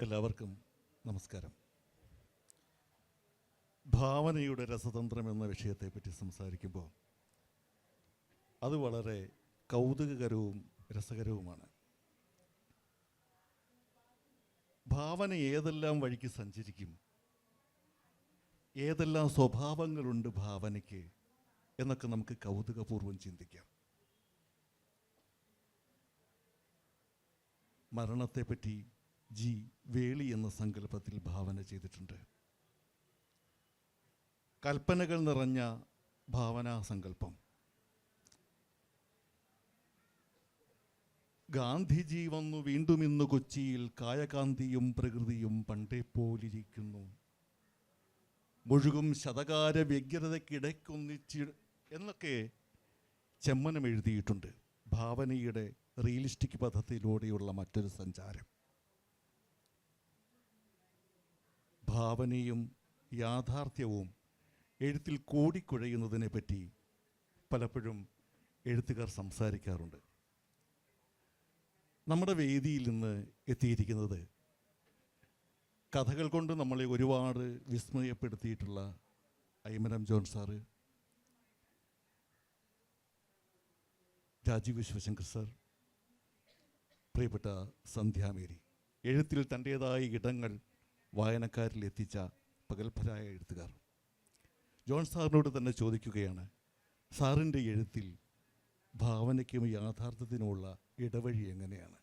എല്ലാവർക്കും നമസ്കാരം. ഭാവനയുടെ രസതന്ത്രം എന്ന വിഷയത്തെപ്പറ്റി സംസാരിക്കുമ്പോൾ അത് വളരെ കൗതുകകരവും രസകരവുമാണ്. ഭാവന ഏതെല്ലാം വഴിക്ക് സഞ്ചരിക്കും, ഏതെല്ലാം സ്വഭാവങ്ങളുണ്ട് ഭാവനയ്ക്ക് എന്നൊക്കെ നമുക്ക് കൗതുകപൂർവ്വം ചിന്തിക്കാം. മരണത്തെപ്പറ്റി ജി വേളി എന്ന സങ്കല്പത്തിൽ ഭാവന ചെയ്തിട്ടുണ്ട്. കൽപ്പനകൾ നിറഞ്ഞ ഭാവനാസങ്കല്പം. ഗാന്ധിജി വന്നു വീണ്ടും ഇന്ന് കൊച്ചിയിൽ, കായകാന്തിയും പ്രകൃതിയും പണ്ടേ പോലിരിക്കുന്നു, മുഴുകും ശതകാര വ്യഗ്രതയ്ക്കിടയ്ക്കൊന്നിച്ച് എന്നൊക്കെ ചെമ്മനം എഴുതിയിട്ടുണ്ട്. ഭാവനയുടെ റിയലിസ്റ്റിക് പദ്ധതിയിലൂടെയുള്ള മറ്റൊരു സഞ്ചാരം. ഭാവനയും യാഥാർത്ഥ്യവും എഴുത്തിൽ കൂടിക്കുഴയുന്നതിനെ പറ്റി പലപ്പോഴും എഴുത്തുകാർ സംസാരിക്കാറുണ്ട്. നമ്മുടെ വേദിയിൽ നിന്ന് എത്തിയിരിക്കുന്നത് കഥകൾ കൊണ്ട് നമ്മളെ ഒരുപാട് വിസ്മയപ്പെടുത്തിയിട്ടുള്ള Aymanam John sir, Rajeev Sivasankar sir, പ്രിയപ്പെട്ട സന്ധ്യാമേരി. എഴുത്തിൽ തൻ്റേതായ ഇടങ്ങൾ വായനക്കാരിൽ എത്തിച്ച പകൽഭരായ എഴുത്തുകാർ. ജോൺ സാറിനോട് തന്നെ ചോദിക്കുകയാണ്, സാറിൻ്റെ എഴുത്തിൽ ഭാവനയ്ക്കും യാഥാർത്ഥ്യത്തിനുമുള്ള ഇടവഴി എങ്ങനെയാണ്?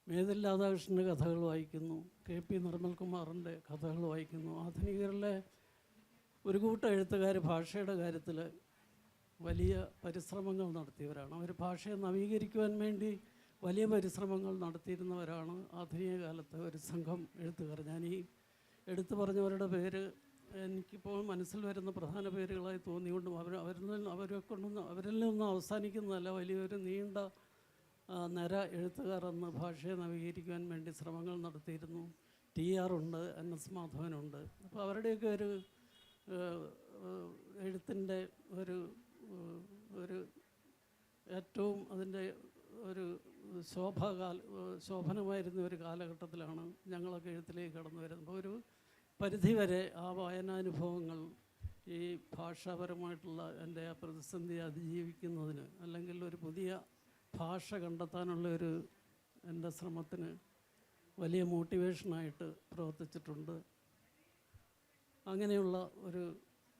മേതിൽ രാധാകൃഷ്ണൻ്റെ കഥകൾ വായിക്കുന്നു, KP നിർമ്മൽകുമാറിൻ്റെ കഥകൾ വായിക്കുന്നു. ആധുനികരിലെ ഒരു കൂട്ടം എഴുത്തുകാർ ഭാഷയുടെ കാര്യത്തിൽ വലിയ പരിശ്രമങ്ങൾ നടത്തിയവരാണ്. അവർ ഭാഷയെ നവീകരിക്കുവാൻ വേണ്ടി വലിയ പരിശ്രമങ്ങൾ നടത്തിയിരുന്നവരാണ് ആധുനിക കാലത്ത് ഒരു സംഘം എഴുത്തുകാർ. ഞാൻ ഈ എടുത്തു പറഞ്ഞവരുടെ പേര് എനിക്കിപ്പോൾ മനസ്സിൽ വരുന്ന പ്രധാന പേരുകളായി തോന്നിക്കൊണ്ടും അവരിൽ നിന്നും അവസാനിക്കുന്നതല്ല, വലിയൊരു നീണ്ട നിര എഴുത്തുകാർ അന്ന് ഭാഷയെ നവീകരിക്കുവാൻ വേണ്ടി ശ്രമങ്ങൾ നടത്തിയിരുന്നു. TR ഉണ്ട്, NS മാധവനുണ്ട്. അപ്പോൾ അവരുടെയൊക്കെ ഒരു എഴുത്തിൻ്റെ ഒരു ഏറ്റവും അതിൻ്റെ ഒരു ശോഭനമായിരുന്ന ഒരു കാലഘട്ടത്തിലാണ് ഞങ്ങളൊക്കെ എഴുത്തിലേക്ക് കടന്നു വരുന്നത്. അപ്പോൾ ഒരു പരിധിവരെ ആ വായനാനുഭവങ്ങൾ ഈ ഭാഷാപരമായിട്ടുള്ള എൻ്റെ ആ പ്രതിസന്ധി അതിജീവിക്കുന്നതിന്, അല്ലെങ്കിൽ ഒരു പുതിയ ഭാഷ കണ്ടെത്താനുള്ള എൻ്റെ ശ്രമത്തിന് വലിയ മോട്ടിവേഷനായിട്ട് പ്രവർത്തിച്ചിട്ടുണ്ട്. അങ്ങനെയുള്ള ഒരു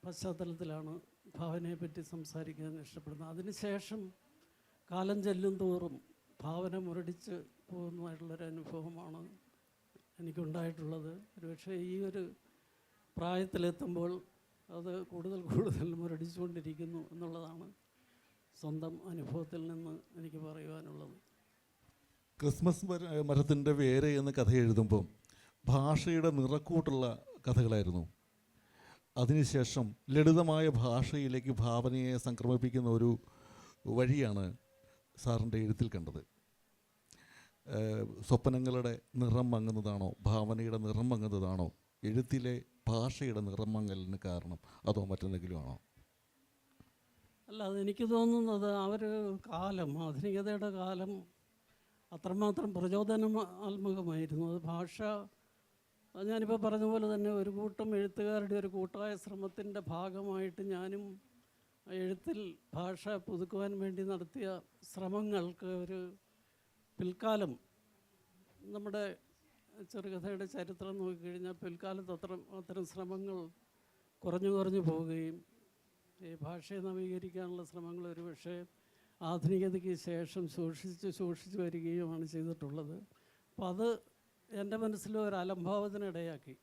പശ്ചാത്തലത്തിലാണ് ഭാവനയെപ്പറ്റി സംസാരിക്കാൻ ഇഷ്ടപ്പെടുന്നത്. അതിനുശേഷം കാലം ചെല്ലും തോറും ഭാവന മുരടിച്ച് പോകുന്നതായിട്ടുള്ളൊരു അനുഭവമാണ് എനിക്കുണ്ടായിട്ടുള്ളത്. ഒരുപക്ഷെ ഈ ഒരു പ്രായത്തിലെത്തുമ്പോൾ അത് കൂടുതൽ കൂടുതൽ മുരടിച്ചുകൊണ്ടിരിക്കുന്നു എന്നുള്ളതാണ് സ്വന്തം അനുഭവത്തിൽ നിന്ന് എനിക്ക് പറയുവാനുള്ളത്. ക്രിസ്മസ് മരത്തിൻ്റെ വേര് എന്ന കഥ എഴുതുമ്പം ഭാഷയുടെ നിറക്കൂട്ടുള്ള കഥകളായിരുന്നു. അതിനുശേഷം ലളിതമായ ഭാഷയിലേക്ക് ഭാവനയെ സംക്രമിപ്പിക്കുന്ന ഒരു വഴിയാണ് സാറിൻ്റെ എഴുത്തിൽ കണ്ടത്. സ്വപ്നങ്ങളുടെ നിറം മങ്ങുന്നതാണോ, ഭാവനയുടെ നിറം മങ്ങുന്നതാണോ എഴുത്തിലെ ഭാഷയുടെ നിറം മങ്ങലിന് കാരണം, അതോ മറ്റെന്തെങ്കിലും ആണോ? അല്ല, അതെനിക്ക് തോന്നുന്നത് ആ ഒരു കാലം, ആധുനികതയുടെ കാലം അത്രമാത്രം പ്രചോദനാത്മകമായിരുന്നു. അത് ഭാഷ, ഞാനിപ്പോൾ പറഞ്ഞ പോലെ തന്നെ ഒരു കൂട്ടം എഴുത്തുകാരുടെ ഒരു കൂട്ടായ ശ്രമത്തിൻ്റെ ഭാഗമായിട്ട് ഞാനും എഴുത്തിൽ ഭാഷ പുതുക്കുവാൻ വേണ്ടി നടത്തിയ ശ്രമങ്ങൾക്ക് ഒരു പിൽക്കാലം, നമ്മുടെ ചെറുകഥയുടെ ചരിത്രം നോക്കിക്കഴിഞ്ഞാൽ പിൽക്കാലത്ത് അത്തരം ശ്രമങ്ങൾ കുറഞ്ഞു പോവുകയും ഈ ഭാഷയെ നവീകരിക്കാനുള്ള ശ്രമങ്ങൾ ഒരുപക്ഷെ ആധുനികതയ്ക്ക് ശേഷം സൂക്ഷിച്ചു വരികയുമാണ് ചെയ്തിട്ടുള്ളത്. അപ്പോൾ അത് എൻ്റെ മനസ്സിൽ ഒരു അലംഭാവത്തിനിടയാക്കി.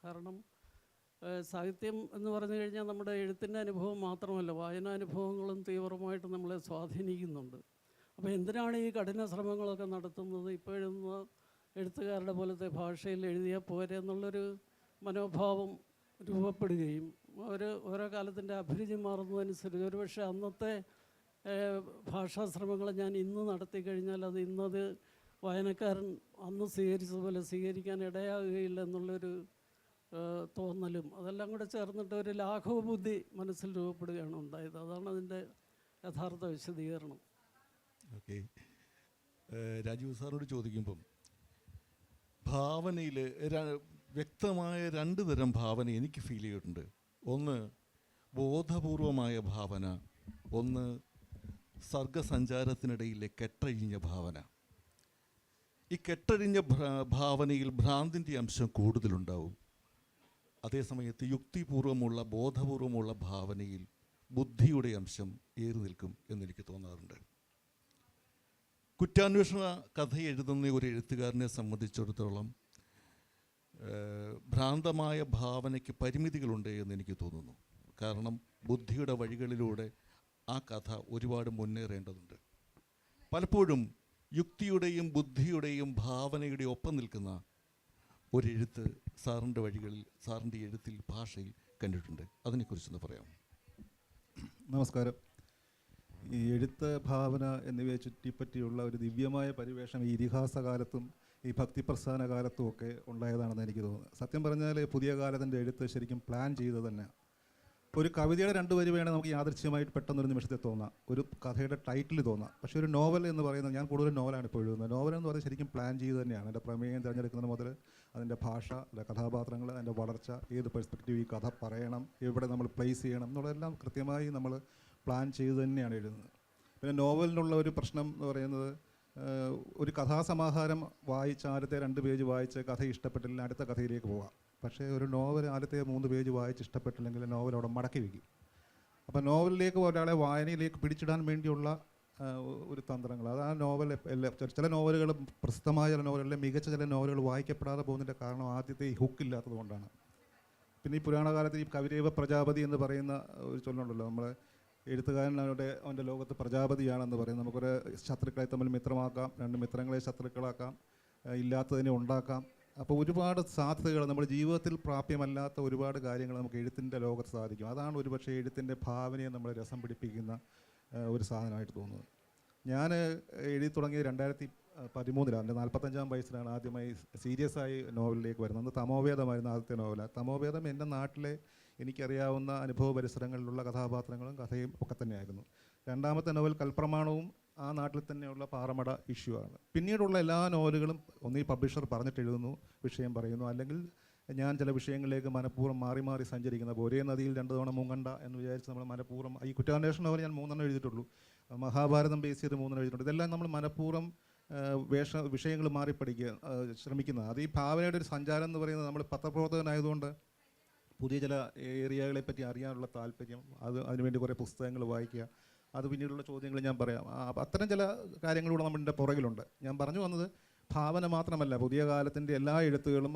കാരണം സാഹിത്യം എന്ന് പറഞ്ഞു കഴിഞ്ഞാൽ നമ്മുടെ എഴുത്തിൻ്റെ അനുഭവം മാത്രമല്ല, വായനാനുഭവങ്ങളും തീവ്രമായിട്ട് നമ്മളെ സ്വാധീനിക്കുന്നുണ്ട്. അപ്പോൾ എന്തിനാണ് ഈ കഠിന ശ്രമങ്ങളൊക്കെ നടത്തുന്നത്? ഇപ്പോൾ എഴുതുന്ന എഴുത്തുകാരുടെ പോലത്തെ ഭാഷയിൽ എഴുതിയാൽ പോരെ എന്നുള്ളൊരു മനോഭാവം രൂപപ്പെടുകയും ഓരോ കാലത്തിൻ്റെ അഭിരുചി മാറുന്നതനുസരിച്ച് ഒരുപക്ഷെ അന്നത്തെ ഭാഷാശ്രമങ്ങൾ ഞാൻ ഇന്ന് നടത്തി കഴിഞ്ഞാൽ അത് ഇന്നത് വായനക്കാരൻ അന്ന് സ്വീകരിച്ചതുപോലെ സ്വീകരിക്കാൻ ഇടയാകുകയില്ല എന്നുള്ളൊരു തോന്നലും അതെല്ലാം കൂടെ ചേർന്നിട്ട് ഒരു ലാഘവ ബുദ്ധി മനസ്സിൽ രൂപപ്പെടുകയാണ് ഉണ്ടായത്. അതാണ് അതിൻ്റെ യഥാർത്ഥ വിശദീകരണം. ഓക്കെ, രാജീവ് സാറോട് ചോദിക്കുമ്പം ഭാവനയിൽ വ്യക്തമായ രണ്ട് തരം ഭാവന എനിക്ക് ഫീൽ ചെയ്തിട്ടുണ്ട്. ഒന്ന് ബോധപൂർവമായ ഭാവന, ഒന്ന് സർഗസഞ്ചാരത്തിനിടയിലെ കെട്ടഴിഞ്ഞ ഭാവന. ഈ കെട്ടഴിഞ്ഞ ഭാവനയിൽ ഭ്രാന്തിൻ്റെ അംശം കൂടുതലുണ്ടാവും. അതേസമയത്ത് യുക്തിപൂർവമുള്ള ബോധപൂർവമുള്ള ഭാവനയിൽ ബുദ്ധിയുടെ അംശം ഏറി നിൽക്കും എന്നെനിക്ക് തോന്നാറുണ്ട്. കുറ്റാന്വേഷണ കഥ എഴുതുന്ന ഒരു എഴുത്തുകാരനെ സംബന്ധിച്ചിടത്തോളം ഭ്രാന്തമായ ഭാവനയ്ക്ക് പരിമിതികളുണ്ട് എന്നെനിക്ക് തോന്നുന്നു. കാരണം ബുദ്ധിയുടെ വഴികളിലൂടെ ആ കഥ ഒരുപാട് മുന്നേറേണ്ടതുണ്ട്. പലപ്പോഴും യുക്തിയുടെയും ബുദ്ധിയുടെയും ഭാവനയുടെയും ഒപ്പം നിൽക്കുന്ന ഒരെഴുത്ത് സാറിൻ്റെ വഴികളിൽ, സാറിൻ്റെ എഴുത്തിൽ, ഭാഷയിൽ കണ്ടിട്ടുണ്ട്. അതിനെക്കുറിച്ചൊന്ന് പറയാം. നമസ്കാരം. ഈ എഴുത്ത്, ഭാവന എന്നിവയെ ചുറ്റിപ്പറ്റിയുള്ള ഒരു ദിവ്യമായ പരിവേഷം ഈ ഇതിഹാസകാലത്തും ഈ ഭക്തിപ്രസ്ഥാന കാലത്തും ഒക്കെ ഉണ്ടായതാണെന്ന് എനിക്ക് തോന്നുന്നത്. സത്യം പറഞ്ഞാൽ പുതിയ കാലത്തിൻ്റെ എഴുത്ത് ശരിക്കും പ്ലാൻ ചെയ്തത് തന്നെ. ഒരു കവിതയുടെ രണ്ട് വരി വേണേൽ നമുക്ക് യാദൃശ്യമായിട്ട് പെട്ടെന്നൊരു നിമിഷത്തിൽ തോന്നാം, ഒരു കഥയുടെ ടൈറ്റിൽ തോന്നാം. പക്ഷേ ഒരു നോവൽ എന്ന് പറയുന്നത്, ഞാൻ കൂടുതൽ നോവലാണ് ഇപ്പോൾ എഴുതുന്നത്, നോവൽ എന്ന് പറയുന്നത് ശരിക്കും പ്ലാൻ ചെയ്ത് തന്നെയാണ്. എൻ്റെ പ്രമേയം തിരഞ്ഞെടുക്കുന്നത് മുതൽ അതിൻ്റെ ഭാഷ, അതിൻ്റെ കഥാപാത്രങ്ങൾ, അതിൻ്റെ വളർച്ച, ഏത് പെർസ്പെക്റ്റീവ് ഈ കഥ പറയണം, എവിടെ നമ്മൾ പ്ലേസ് ചെയ്യണം എന്നുള്ളതെല്ലാം കൃത്യമായി നമ്മൾ പ്ലാൻ ചെയ്ത് തന്നെയാണ് എഴുതുന്നത്. പിന്നെ നോവലിനുള്ള ഒരു പ്രശ്നം എന്ന് പറയുന്നത്, ഒരു കഥാസമാഹാരം വായിച്ച് ആദ്യത്തെ 2 പേജ് വായിച്ച് കഥ ഇഷ്ടപ്പെട്ടില്ലെങ്കിൽ അടുത്ത കഥയിലേക്ക് പോകാം. പക്ഷേ ഒരു നോവൽ ആദ്യത്തെ 3 പേജ് വായിച്ച് ഇഷ്ടപ്പെട്ടില്ലെങ്കിൽ നോവൽ അവിടെ മടക്കി വയ്ക്കും. അപ്പോൾ നോവലിലേക്ക് ഒരാളെ വായനയിലേക്ക് പിടിച്ചിടാൻ വേണ്ടിയുള്ള ഒരു തന്ത്രങ്ങൾ, അത് ആ നോവൽ ചില നോവലുകൾ, പ്രസിദ്ധമായ ചില നോവലുകളിലെ മികച്ച ചില നോവലുകൾ വായിക്കപ്പെടാതെ പോകുന്നതിൻ്റെ കാരണം ആദ്യത്തെ ഈ ഹുക്കില്ലാത്തത് കൊണ്ടാണ്. പിന്നെ ഈ പുരാണകാലത്ത് ഈ കവിരേവ പ്രജാപതി എന്ന് പറയുന്ന ഒരു ചൊല്ലുണ്ടല്ലോ, നമ്മൾ എഴുത്തുകാരൻ അവൻ്റെ ലോകത്ത് പ്രജാപതിയാണെന്ന് പറയും. നമുക്കൊരു ശത്രുക്കളെ തമ്മിൽ മിത്രമാക്കാം, 2 മിത്രങ്ങളെ ശത്രുക്കളാക്കാം, ഇല്ലാത്തതിനെ ഉണ്ടാക്കാം. അപ്പോൾ ഒരുപാട് സാധ്യതകൾ, നമ്മുടെ ജീവിതത്തിൽ പ്രാപ്യമല്ലാത്ത ഒരുപാട് കാര്യങ്ങൾ നമുക്ക് എഴുത്തിൻ്റെ ലോകത്ത് സാധിക്കും. അതാണ് ഒരുപക്ഷെ എഴുത്തിൻ്റെ ഭാവനയെ നമ്മളെ രസം പിടിപ്പിക്കുന്ന ഒരു സാധനമായിട്ട് തോന്നുന്നത്. ഞാൻ എഴുതി തുടങ്ങിയത് 2013 എൻ്റെ 45-ാം വയസ്സിലാണ് ആദ്യമായി സീരിയസ് ആയി നോവലിലേക്ക് വരുന്നത്. അന്ന് തമോവേദമായിരുന്നു ആദ്യത്തെ നോവലാണ്. തമോവേദം എൻ്റെ നാട്ടിലെ എനിക്കറിയാവുന്ന അനുഭവ പരിസരങ്ങളിലുള്ള കഥാപാത്രങ്ങളും കഥയും ഒക്കെ തന്നെയായിരുന്നു. രണ്ടാമത്തെ നോവൽ കൽപ്രമാണവും ആ നാട്ടിൽ തന്നെയുള്ള പാറമട ഇഷ്യൂ ആണ്. പിന്നീടുള്ള എല്ലാ നോവലുകളും ഒന്നീ പബ്ലിഷർ പറഞ്ഞിട്ട് എഴുതുന്നു, വിഷയം പറയുന്നു, അല്ലെങ്കിൽ ഞാൻ ചില വിഷയങ്ങളിലേക്ക് മനഃപൂർവ്വം മാറി മാറി സഞ്ചരിക്കുന്ന, ഒരേ നദിയിൽ 2 തവണ മുങ്ങണ്ട എന്ന് വിചാരിച്ച് നമ്മൾ മനഃപൂർവ്വം, ഈ കുറ്റാന്വേഷണ നോവൽ ഞാൻ 3 എഴുതിയിട്ടുള്ളൂ, മഹാഭാരതം ബേസ് ചെയ്ത് 3 എഴുതിയിട്ടുണ്ട്. ഇതെല്ലാം നമ്മൾ മനഃപൂർവ്വം വിഷയങ്ങൾ മാറി പഠിക്കുക ശ്രമിക്കുന്നത്. അത് ഈ ഭാവനയുടെ ഒരു സഞ്ചാരം എന്ന് പറയുന്നത്, നമ്മൾ പത്രപ്രവർത്തകനായതുകൊണ്ട് പുതിയ ചില ഏരിയകളെ പറ്റി അറിയാനുള്ള താല്പര്യം, അതിനുവേണ്ടി കുറേ പുസ്തകങ്ങൾ വായിക്കുക, അത് പിന്നീടുള്ള ചോദ്യങ്ങൾ ഞാൻ പറയാം. അത്തരം ചില കാര്യങ്ങളൂടെ നമ്മുടെ പുറകിലുണ്ട്. ഞാൻ പറഞ്ഞു വന്നത് ഭാവന മാത്രമല്ല, പുതിയ കാലത്തിൻ്റെ എല്ലാ എഴുത്തുകളും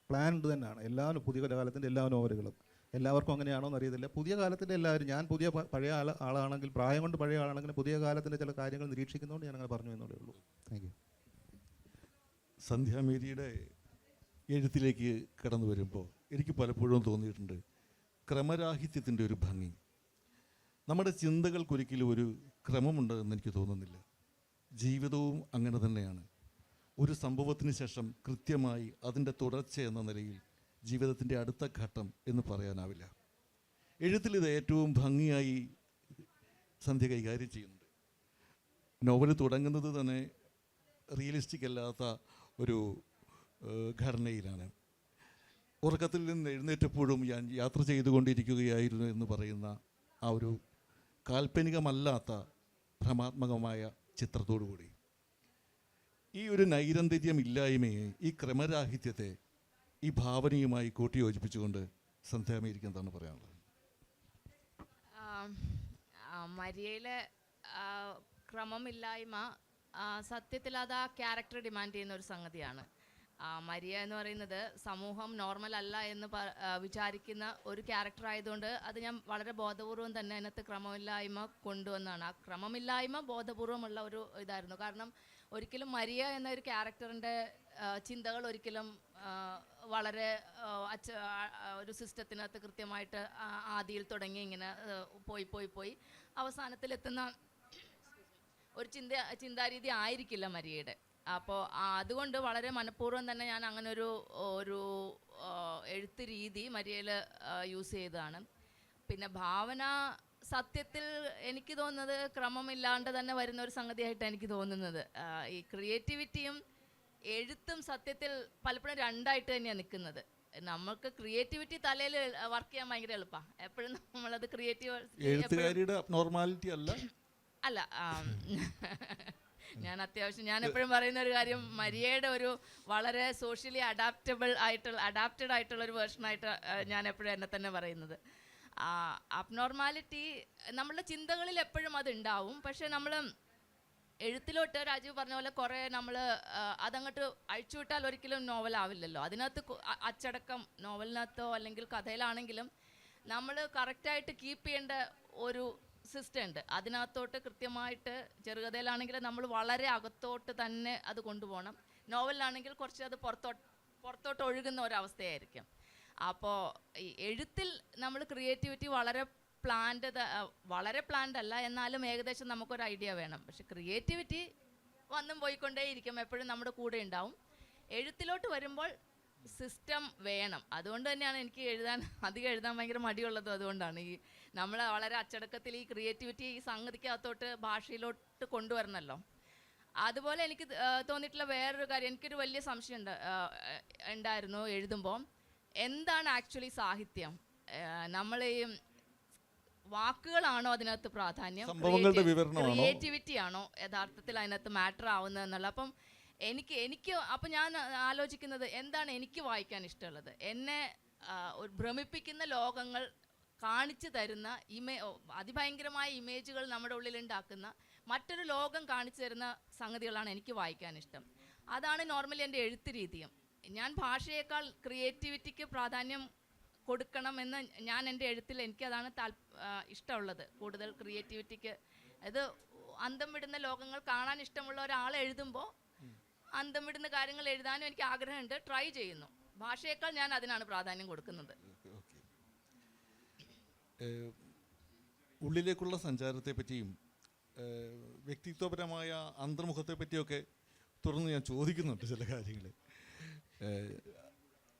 പ്ലാൻഡ് തന്നെയാണ്. പുതിയ കാലത്തിൻ്റെ എല്ലാ നോവലുകളും എല്ലാവർക്കും അങ്ങനെയാണോ എന്ന് അറിയത്തില്ല. പുതിയ കാലത്തിൻ്റെ എല്ലാവരും, ഞാൻ പഴയ ആളാണെങ്കിൽ, പ്രായം കൊണ്ട് പഴയ ആളാണെങ്കിൽ പുതിയ കാലത്തിൻ്റെ ചില കാര്യങ്ങൾ നിരീക്ഷിക്കുന്നതുകൊണ്ട് ഞാൻ അങ്ങനെ പറഞ്ഞു എന്നേ ഉള്ളൂ. Thank you. സന്ധ്യാമേരിയുടെ എഴുത്തിലേക്ക് കടന്നു വരുമ്പോൾ എനിക്ക് പലപ്പോഴും തോന്നിയിട്ടുണ്ട് ക്രമരാഹിത്യത്തിൻ്റെ ഒരു ഭംഗി. നമ്മുടെ ചിന്തകൾക്കൊരിക്കലും ഒരു ക്രമമുണ്ടെന്ന് എനിക്ക് തോന്നുന്നില്ല. ജീവിതവും അങ്ങനെ തന്നെയാണ്. ഒരു സംഭവത്തിന് ശേഷം കൃത്യമായി അതിൻ്റെ തുടർച്ച എന്ന നിലയിൽ ജീവിതത്തിൻ്റെ അടുത്ത ഘട്ടം എന്ന് പറയാനാവില്ല. എഴുത്തിൽ ഇത് ഏറ്റവും ഭംഗിയായി സന്ധ്യ കൈകാര്യം ചെയ്യുന്നുണ്ട്. നോവൽ തുടങ്ങുന്നത് തന്നെ റിയലിസ്റ്റിക് അല്ലാത്ത ഒരു ഘടനയിലാണ്. ഉറക്കത്തിൽ നിന്ന് എഴുന്നേറ്റപ്പോഴും ഞാൻ യാത്ര ചെയ്തുകൊണ്ടിരിക്കുകയായിരുന്നു എന്ന് പറയുന്ന ആ ഒരു കാൽപ്പനികമല്ലാത്ത ഭ്രമാത്മകമായ ചിത്രത്തോടു കൂടി ഈ ഒരു നൈരന്തര്യം ഇല്ലായ്മയെ, ഈ ക്രമരാഹിത്യത്തെ ഈ ഭാവനയുമായി കൂട്ടിയോജിപ്പിച്ചുകൊണ്ട് സന്ധ്യാമേരിക്ക് എന്താണ് പറയാനുള്ളത്? മരിയയിലെ ക്രമമില്ലായ്മ സത്യത്തിൽ അത് ആ ക്യാരക്ടർ ഡിമാൻഡ് ചെയ്യുന്ന ഒരു സംഗതിയാണ്. മരിയ എന്ന് പറയുന്നത് സമൂഹം നോർമൽ അല്ല എന്ന് വിചാരിക്കുന്ന ഒരു ക്യാരക്ടർ ആയതുകൊണ്ട് അത് ഞാൻ വളരെ ബോധപൂർവം തന്നെ അതിനകത്ത് ക്രമമില്ലായ്മ കൊണ്ടുവന്നാണ്. ആ ക്രമമില്ലായ്മ ബോധപൂർവമുള്ള ഒരു ഇതായിരുന്നു. കാരണം ഒരിക്കലും മരിയ എന്ന ഒരു ക്യാരക്ടറിൻ്റെ ചിന്തകൾ ഒരിക്കലും വളരെ ഒരു സിസ്റ്റത്തിനകത്ത് കൃത്യമായിട്ട് ആദിയിൽ തുടങ്ങി ഇങ്ങനെ പോയി അവസാനത്തിലെത്തുന്ന ഒരു ചിന്താരീതി ആയിരിക്കില്ല മരിയയുടെ. അപ്പോൾ അതുകൊണ്ട് വളരെ മനഃപൂർവ്വം തന്നെ ഞാൻ അങ്ങനെ ഒരു എഴുത്ത് രീതി മരിയയിൽ യൂസ് ചെയ്തതാണ്. പിന്നെ ഭാവന സത്യത്തിൽ എനിക്ക് തോന്നുന്നത് ക്രമമില്ലാണ്ട് തന്നെ വരുന്ന ഒരു സംഗതിയായിട്ട് എനിക്ക് തോന്നുന്നത്. ഈ ക്രിയേറ്റിവിറ്റിയും എഴുത്തും സത്യത്തിൽ പലപ്പോഴും രണ്ടായിട്ട് തന്നെയാണ് നിൽക്കുന്നത്. നമുക്ക് ക്രിയേറ്റിവിറ്റി തലയിൽ വർക്ക് ചെയ്യാൻ ഭയങ്കര എളുപ്പമാണ്. എപ്പോഴും നമ്മളത് എഴുത്തുകാരിയുടെ അബ്നോർമാലിറ്റി അല്ല. ഞാൻ എപ്പോഴും പറയുന്ന ഒരു കാര്യം, മരിയയുടെ ഒരു വളരെ സോഷ്യലി അഡാപ്റ്റഡ് ആയിട്ടുള്ള ഒരു വേർഷനായിട്ട് ഞാൻ എപ്പോഴും എന്നെ തന്നെ പറയുന്നത്. അബ്നോർമാലിറ്റി നമ്മളുടെ ചിന്തകളിൽ എപ്പോഴും അത് ഉണ്ടാവും. പക്ഷെ നമ്മൾ എഴുത്തിലോട്ട് രാജീവ് പറഞ്ഞ പോലെ കുറേ നമ്മൾ അതങ്ങോട്ട് അഴിച്ചുവിട്ടാൽ ഒരിക്കലും നോവലാവില്ലല്ലോ. അതിനകത്ത് അച്ചടക്കം നോവലിനകത്തോ അല്ലെങ്കിൽ കഥയിലാണെങ്കിലും നമ്മൾ കറക്റ്റായിട്ട് കീപ്പ് ചെയ്യേണ്ട ഒരു സിസ്റ്റം ഉണ്ട്. അതിനകത്തോട്ട് കൃത്യമായിട്ട് ചെറുകഥയിലാണെങ്കിൽ നമ്മൾ വളരെ അകത്തോട്ട് തന്നെ അത് കൊണ്ടുപോകണം. നോവലിലാണെങ്കിൽ കുറച്ച് അത് പുറത്തോട്ട് ഒഴുകുന്ന ഒരവസ്ഥയായിരിക്കും. അപ്പോൾ ഈ എഴുത്തിൽ നമ്മൾ ക്രിയേറ്റിവിറ്റി വളരെ പ്ലാൻഡ് അല്ല, എന്നാലും ഏകദേശം നമുക്കൊരു ഐഡിയ വേണം. പക്ഷെ ക്രിയേറ്റിവിറ്റി വന്നും പോയിക്കൊണ്ടേയിരിക്കും, എപ്പോഴും നമ്മുടെ കൂടെ ഉണ്ടാവും. എഴുത്തിലോട്ട് വരുമ്പോൾ സിസ്റ്റം വേണം. അതുകൊണ്ട് തന്നെയാണ് എനിക്ക് അധികം എഴുതാൻ ഭയങ്കര മടിയുള്ളതും. അതുകൊണ്ടാണ് ഈ നമ്മൾ വളരെ അച്ചടക്കത്തിൽ ഈ ക്രിയേറ്റിവിറ്റി ഈ സംഗതിക്കകത്തോട്ട് ഭാഷയിലോട്ട് കൊണ്ടുവരണമല്ലോ. അതുപോലെ എനിക്ക് തോന്നിയിട്ടുള്ള വേറൊരു കാര്യം, എനിക്കൊരു വലിയ സംശയം ഉണ്ടായിരുന്നു എഴുതുമ്പോൾ, എന്താണ് ആക്ച്വലി സാഹിത്യം? നമ്മൾ ഈ വാക്കുകളാണോ അതിനകത്ത് പ്രാധാന്യം, ക്രിയേറ്റിവിറ്റി ആണോ യഥാർത്ഥത്തിൽ അതിനകത്ത് മാറ്റർ ആവുന്നത് എന്നുള്ള. അപ്പം ഞാൻ ആലോചിക്കുന്നത്, എന്താണ് എനിക്ക് വായിക്കാൻ ഇഷ്ടമുള്ളത്? എന്നെ ഭ്രമിപ്പിക്കുന്ന ലോകങ്ങൾ കാണിച്ചു തരുന്ന അതിഭയങ്കരമായ ഇമേജുകൾ നമ്മുടെ ഉള്ളിൽ ഉണ്ടാക്കുന്ന മറ്റൊരു ലോകം കാണിച്ചു തരുന്ന സംഗതികളാണ് എനിക്ക് വായിക്കാൻ ഇഷ്ടം. അതാണ് നോർമലി എൻ്റെ എഴുത്ത് രീതിയും. ഞാൻ ഭാഷയേക്കാൾ ക്രിയേറ്റിവിറ്റിക്ക് പ്രാധാന്യം കൊടുക്കണമെന്ന് ഞാൻ എൻ്റെ എഴുത്തിൽ എനിക്കതാണ് ഇഷ്ടമുള്ളത്. കൂടുതൽ ക്രിയേറ്റിവിറ്റിക്ക്, അത് അന്തം വിടുന്ന ലോകങ്ങൾ കാണാൻ ഇഷ്ടമുള്ള ഒരാൾ എഴുതുമ്പോൾ അന്തം വിടുന്ന കാര്യങ്ങൾ എഴുതാനും എനിക്ക് ആഗ്രഹമുണ്ട്, ട്രൈ ചെയ്യുന്നു. ഭാഷയേക്കാൾ ഞാൻ അതിനാണ് പ്രാധാന്യം കൊടുക്കുന്നത്. ഉള്ളിലേക്കുള്ള സഞ്ചാരത്തെ പറ്റിയും വ്യക്തിത്വപരമായ അന്തർമുഖത്തെ പറ്റിയൊക്കെ തുറന്ന് ഞാൻ ചോദിക്കുന്നുണ്ട് ചില കാര്യങ്ങൾ.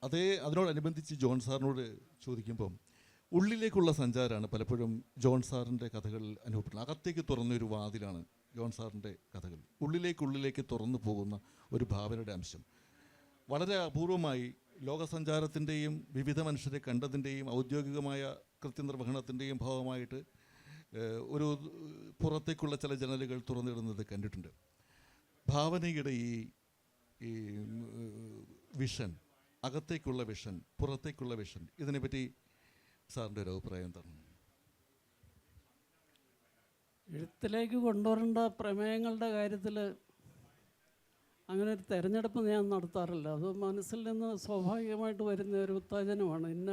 അതിനോടനുബന്ധിച്ച് ജോൺ സാറിനോട് ചോദിക്കുമ്പം ഉള്ളിലേക്കുള്ള സഞ്ചാരമാണ് പലപ്പോഴും ജോൺ സാറിൻ്റെ കഥകളിൽ അനുഭവപ്പെടുന്നത്. അകത്തേക്ക് തുറന്നൊരു വാതിലാണ് ജോൺ സാറിൻ്റെ കഥകൾ. ഉള്ളിലേക്ക് തുറന്നു പോകുന്ന ഒരു ഭാവനയുടെ അംശം വളരെ അപൂർവമായി ലോകസഞ്ചാരത്തിൻ്റെയും വിവിധ മനുഷ്യരെ കണ്ടതിൻ്റെയും ഔദ്യോഗികമായ കൃത്യനിർവഹണത്തിൻ്റെയും ഭാഗമായിട്ട് ഒരു പുറത്തേക്കുള്ള ചില ജനലുകൾ തുറന്നിടുന്നത് കണ്ടിട്ടുണ്ട്. ഭാവനയുടെ ഈ വിഷൻ അകത്തേക്കുള്ള വിഷൻ, പുറത്തേക്കുള്ള വിഷൻ, ഇതിനെപ്പറ്റി സാറിൻ്റെ ഒരു അഭിപ്രായം എന്താണ്? എഴുത്തിലേക്ക് കൊണ്ടുവരേണ്ട പ്രമേയങ്ങളുടെ കാര്യത്തിൽ അങ്ങനെ ഒരു തിരഞ്ഞെടുപ്പ് ഞാൻ നടത്താറില്ല. അത് മനസ്സിൽ നിന്ന് സ്വാഭാവികമായിട്ട് വരുന്ന ഒരു ഉത്തേജനമാണ്. ഇന്ന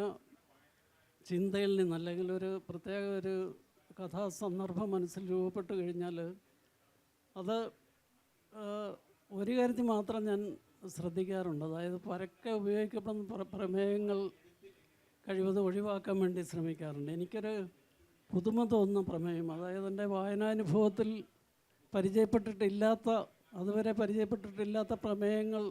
ചിന്തയിൽ നിന്ന് അല്ലെങ്കിൽ ഒരു പ്രത്യേക ഒരു കഥാസന്ദർഭം മനസ്സിൽ രൂപപ്പെട്ട് കഴിഞ്ഞാൽ അത് ഒരു കാര്യത്തിൽ മാത്രം ഞാൻ ശ്രദ്ധിക്കാറുണ്ട്. അതായത് പരക്കെ ഉപയോഗിക്കപ്പെടുന്ന പ്രമേയങ്ങൾ കഴിവതും ഒഴിവാക്കാൻ വേണ്ടി ശ്രമിക്കാറുണ്ട്. എനിക്കൊരു പുതുമ തോന്നുന്ന പ്രമേയം, അതായത് എൻ്റെ വായനാനുഭവത്തിൽ അതുവരെ പരിചയപ്പെട്ടിട്ടില്ലാത്ത പ്രമേയങ്ങൾ